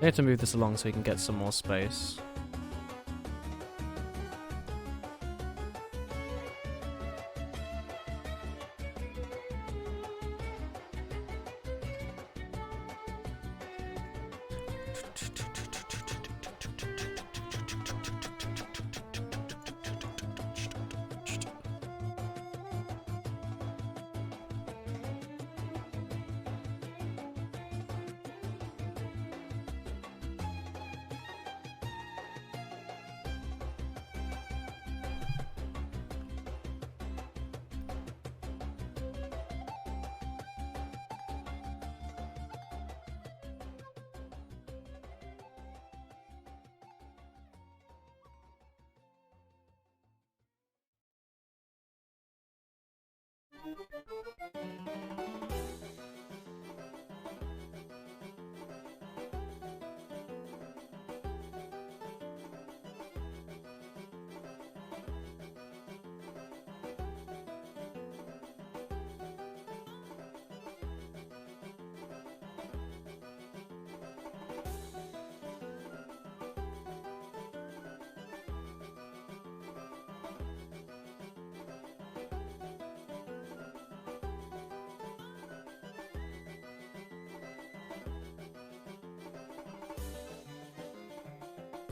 We need to move this along so we can get some more space.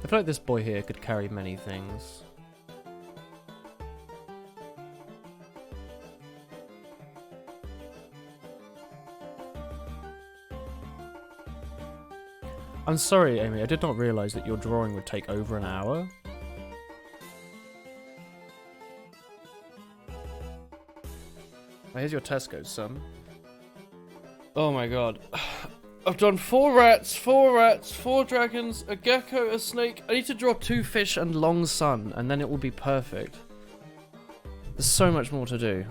I feel like this boy here could carry many things. I'm sorry, Amy, I did not realise that your drawing would take over an hour. Oh, here's your Tesco, son. Oh my god. I've done 4 rats, 4 dragons, a gecko, a snake. I need to draw 2 fish and long sun, and then it will be perfect. There's so much more to do.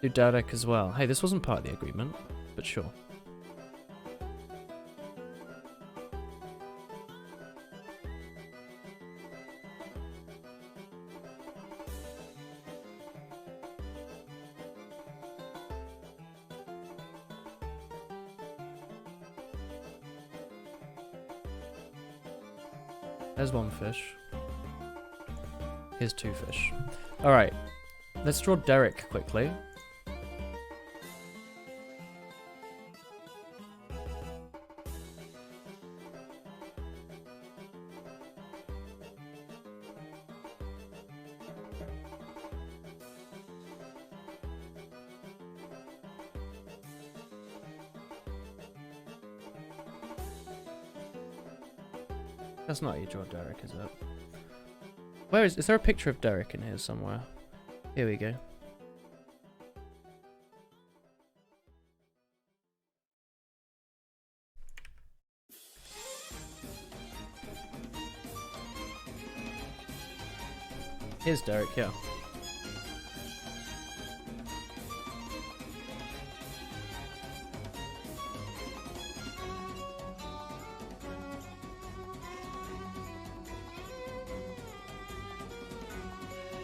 Do Derek as well. Hey, this wasn't part of the agreement, but sure. There's 1 fish. Here's 2 fish. Alright, let's draw Derek quickly. That's not how you draw Derek, is it? Where is there a picture of Derek in here somewhere? Here we go. Here's Derek, yeah.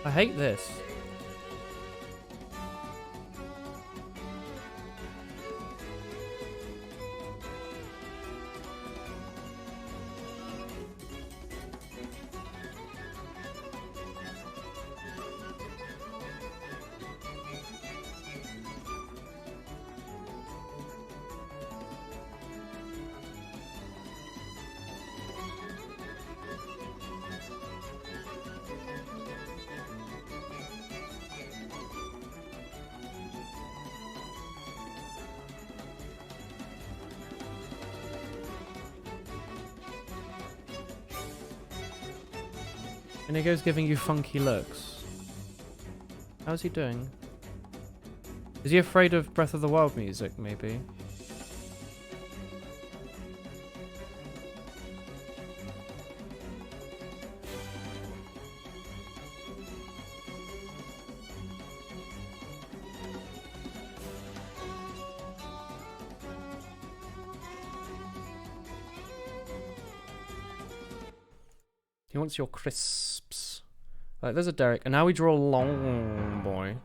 I hate this. Inigo's giving you funky looks. How's he doing? Is he afraid of Breath of the Wild music, maybe? He wants your crisps. Right, there's a Derek. And now we draw a long boy.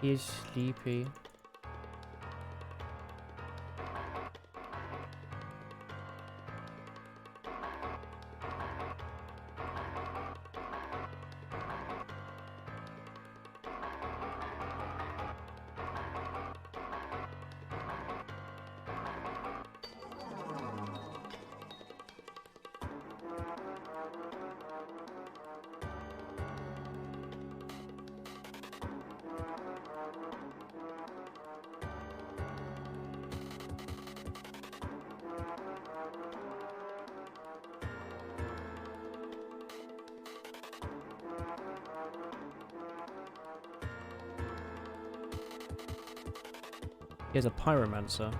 He's sleepy. Here's a pyromancer.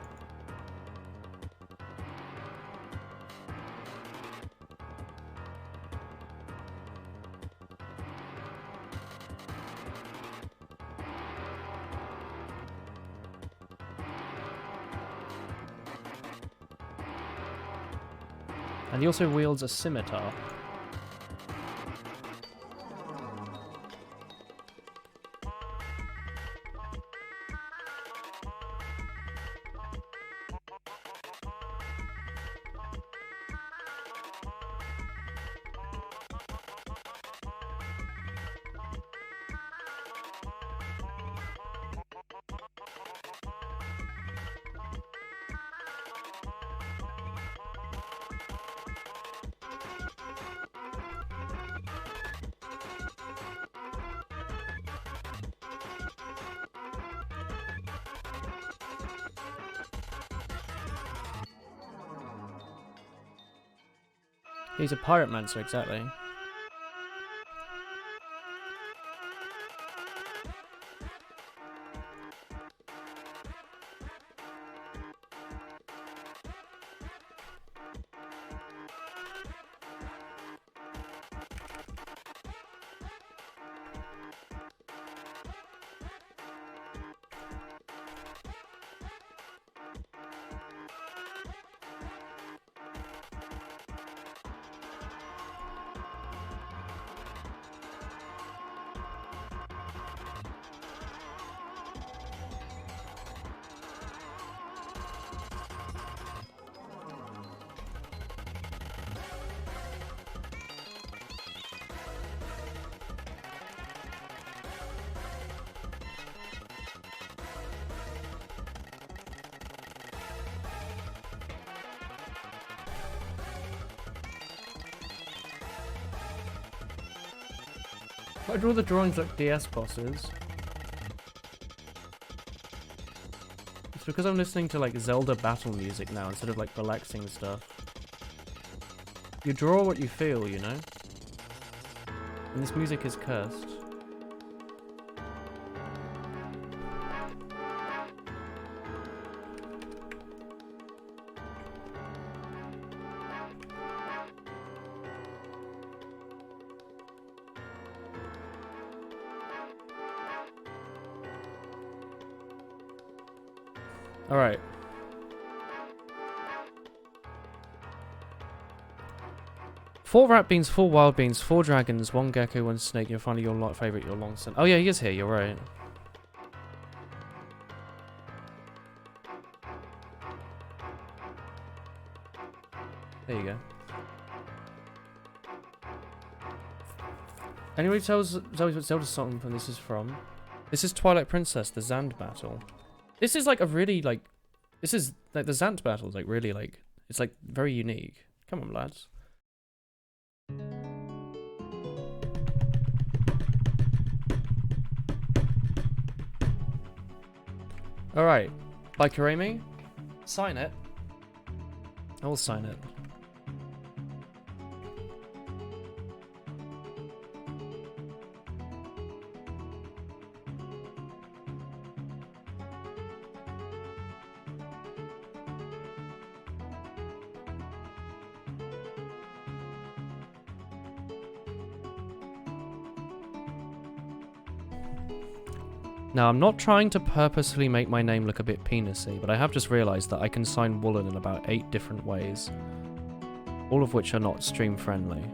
And he also wields a scimitar. He's a pyromancer, exactly. I draw the drawings like DS bosses. It's because I'm listening to like Zelda battle music now instead of like relaxing stuff. You draw what you feel, you know? And this music is cursed. Alright. Four rat beans, 4 wild beans, 4 dragons, 1 gecko, 1 snake. You'll find your favourite, your long son. Oh yeah, he is here, you're right. There you go. Anybody tells Zoe what Zelda song this is from? This is Twilight Princess, the Zand battle. This is like a really like, this is like the Zant battle is like really like, it's like very unique. Come on, lads. Alright, by Karemi, sign it. I will sign it. Now, I'm not trying to purposefully make my name look a bit penisy, but I have just realised that I can sign Woolen in about 8 different ways. All of which are not stream friendly.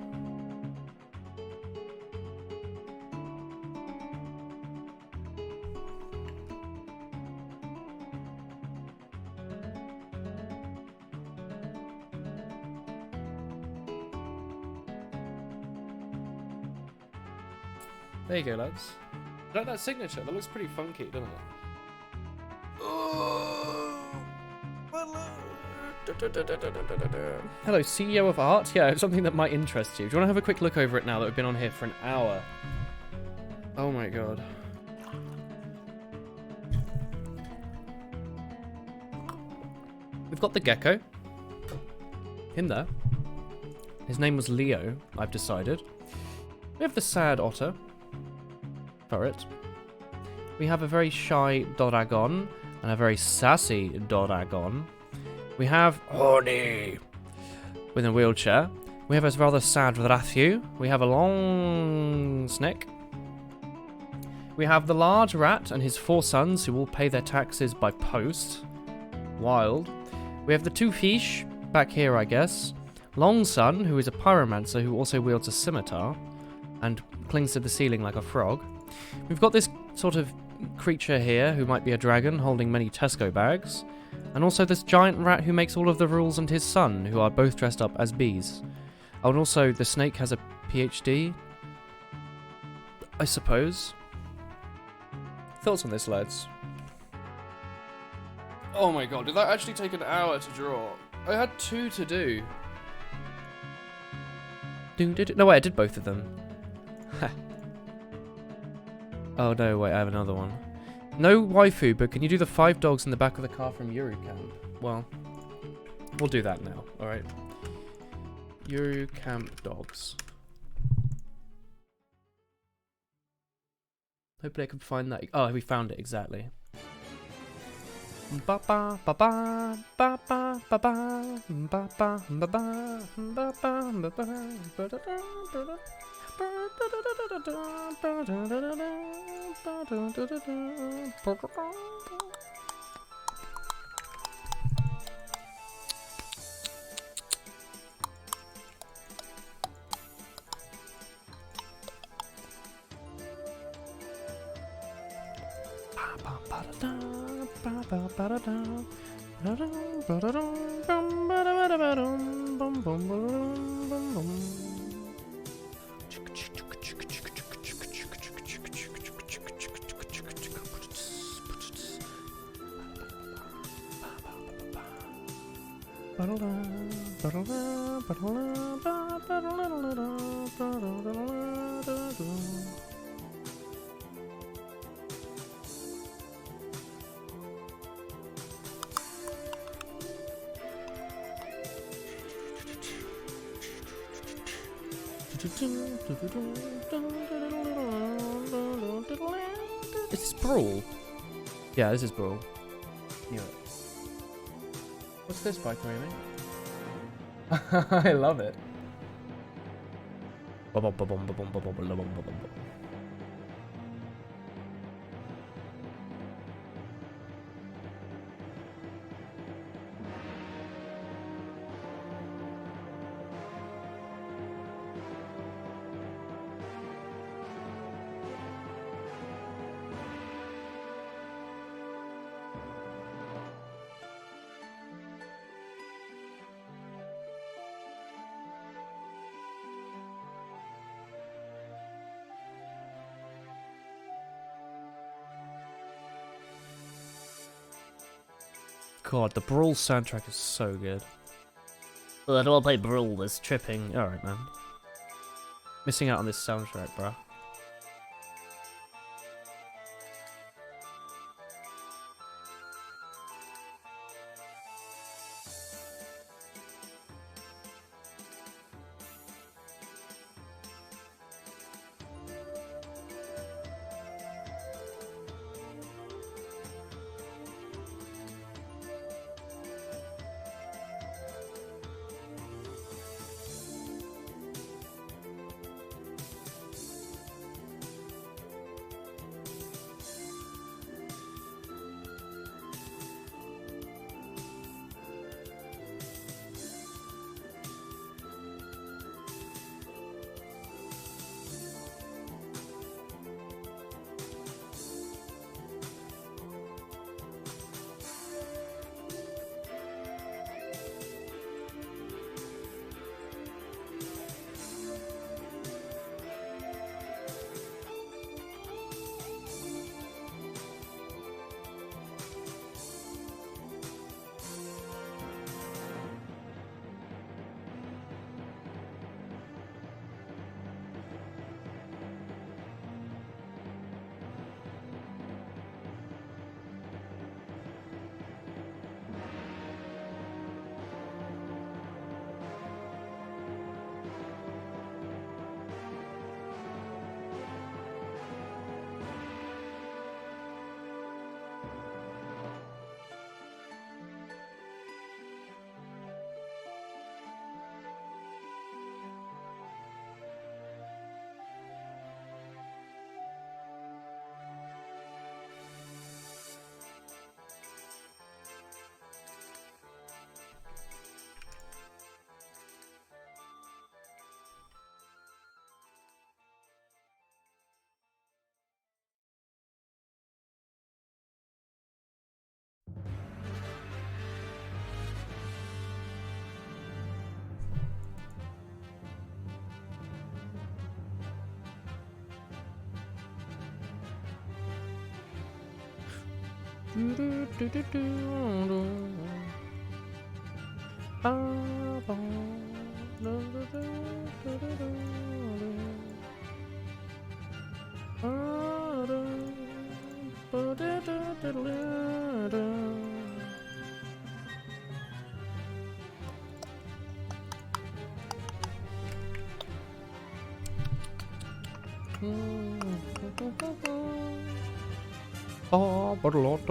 There you go, lads. Like that signature, that looks pretty funky, doesn't it? Hello, CEO of Art? Yeah, something that might interest you. Do you want to have a quick look over it now that we've been on here for an hour? Oh my god. We've got the gecko. Him there. His name was Leo, I've decided. We have the sad otter. Turret. We have a very shy Doragon. and a very sassy Doragon. We have Horny with a wheelchair. We have a rather sad Rathu. We have a long snake. We have the large rat and his 4 sons who all pay their taxes by post. Wild. We have the 2 fish back here, I guess. Long Sun, who is a pyromancer who also wields a scimitar and clings to the ceiling like a frog. We've got this sort of creature here who might be a dragon holding many Tesco bags. And also this giant rat who makes all of the rules and his son, who are both dressed up as bees. Oh, and also the snake has a PhD, I suppose. Thoughts on this, lads? Oh my god, did that actually take an hour to draw? I had 2 to do. No, wait, I did both of them. Oh no, wait, I have another one. No waifu, but can you do the 5 dogs in the back of the car from Yuru Camp? Well, we'll do that now, alright? Yuru Camp dogs. Hopefully I can find that. Oh, we found it, exactly. Ba ba ba ba ba ba ba ba ba ba ba ba ba ba ba Is this Brawl? Yeah, this is Brawl. Knew it. What's this by Karimi? I love it. God, the Brawl soundtrack is so good. Well, I don't want to play Brawl, this tripping. Alright, man. Missing out on this soundtrack, bruh. Oh, but a lot,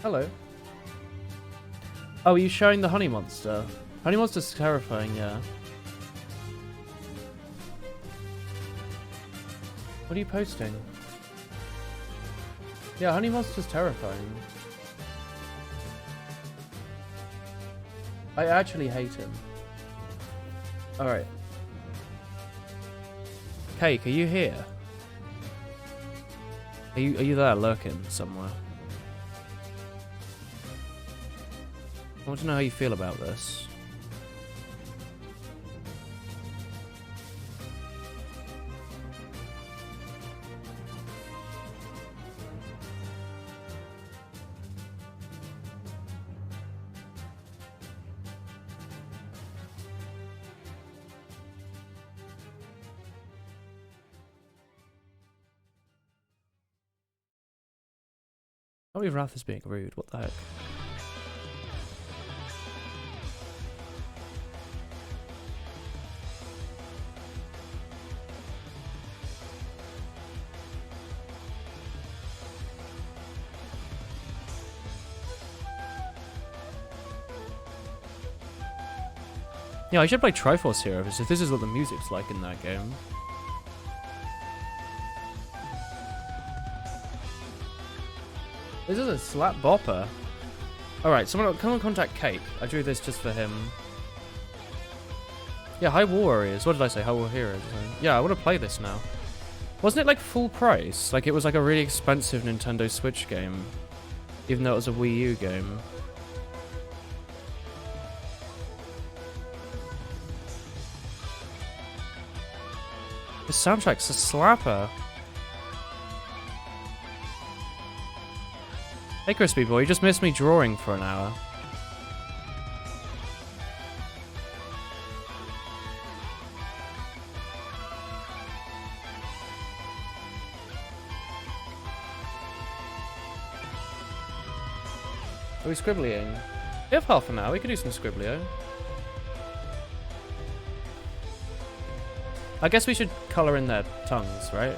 Hello. Oh, are you showing the honey monster? Honey monster's terrifying, yeah. What are you posting? Yeah, honey monster's terrifying. I actually hate him. Alright. Cake, are you here? Are you there lurking somewhere? I want to know how you feel about this. Oh, Wrath is being rude. What the heck? Yeah, I should play Triforce Heroes if this is what the music's like in that game. This is a slap bopper. Alright, someone come and contact Cake. I drew this just for him. Yeah, High War Warriors. What did I say? High War Heroes. Yeah, I want to play this now. Wasn't it like full price? Like it was like a really expensive Nintendo Switch game. Even though it was a Wii U game. The soundtrack's a slapper. Hey Crispy Boy, you just missed me drawing for an hour. Are we scribbling? We have half an hour, we could do some scribblio. I guess we should colour in their tongues, right?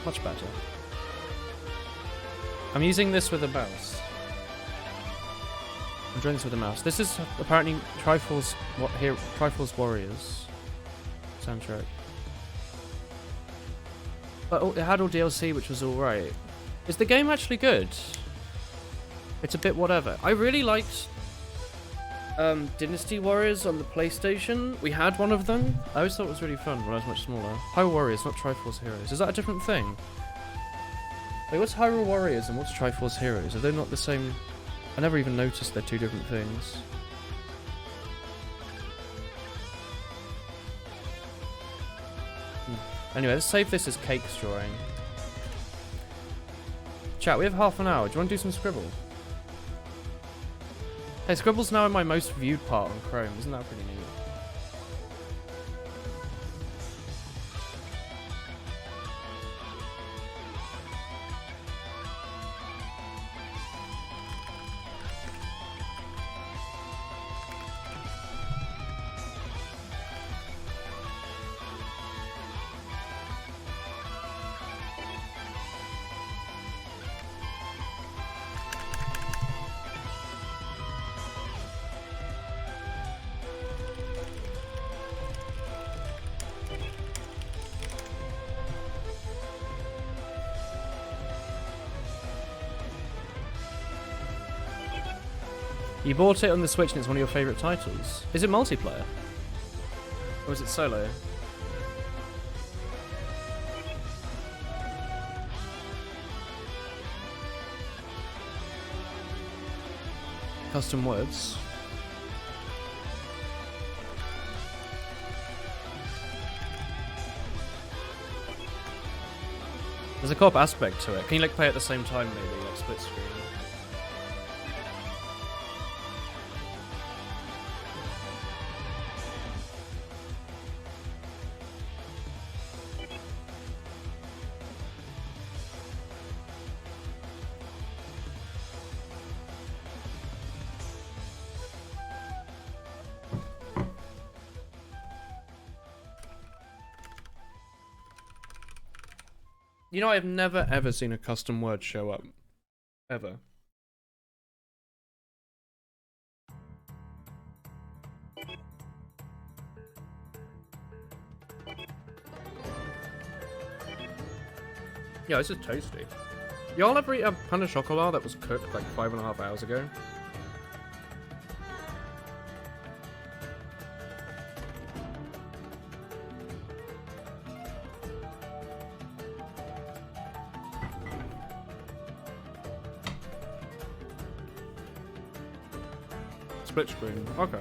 Much better. I'm using this with a mouse. I'm drawing this with a mouse. This is apparently Triforce Warriors soundtrack. But it had all DLC, which was alright. Is the game actually good? It's a bit whatever. I really liked Dynasty Warriors on the PlayStation. We had one of them. I always thought it was really fun when I was much smaller. Hyrule Warriors, not Triforce Heroes. Is that a different thing? Wait, what's Hyrule Warriors and what's Triforce Heroes? Are they not the same? I never even noticed they're two different things. Anyway, let's save this as Cake's drawing. Chat, we have half an hour. Do you want to do some Scribble? Hey, Scribble's now in my most viewed part on Chrome. Isn't that pretty neat? You bought it on the Switch and it's one of your favourite titles. Is it multiplayer? Or is it solo? Custom words. There's a co-op aspect to it. Can you like play at the same time maybe, like split screen? You know, I've never ever seen a custom word show up. Ever. Yeah, this is tasty. Y'all ever eat a pan de chocolat that was cooked like 5.5 hours ago? Split screen. Okay.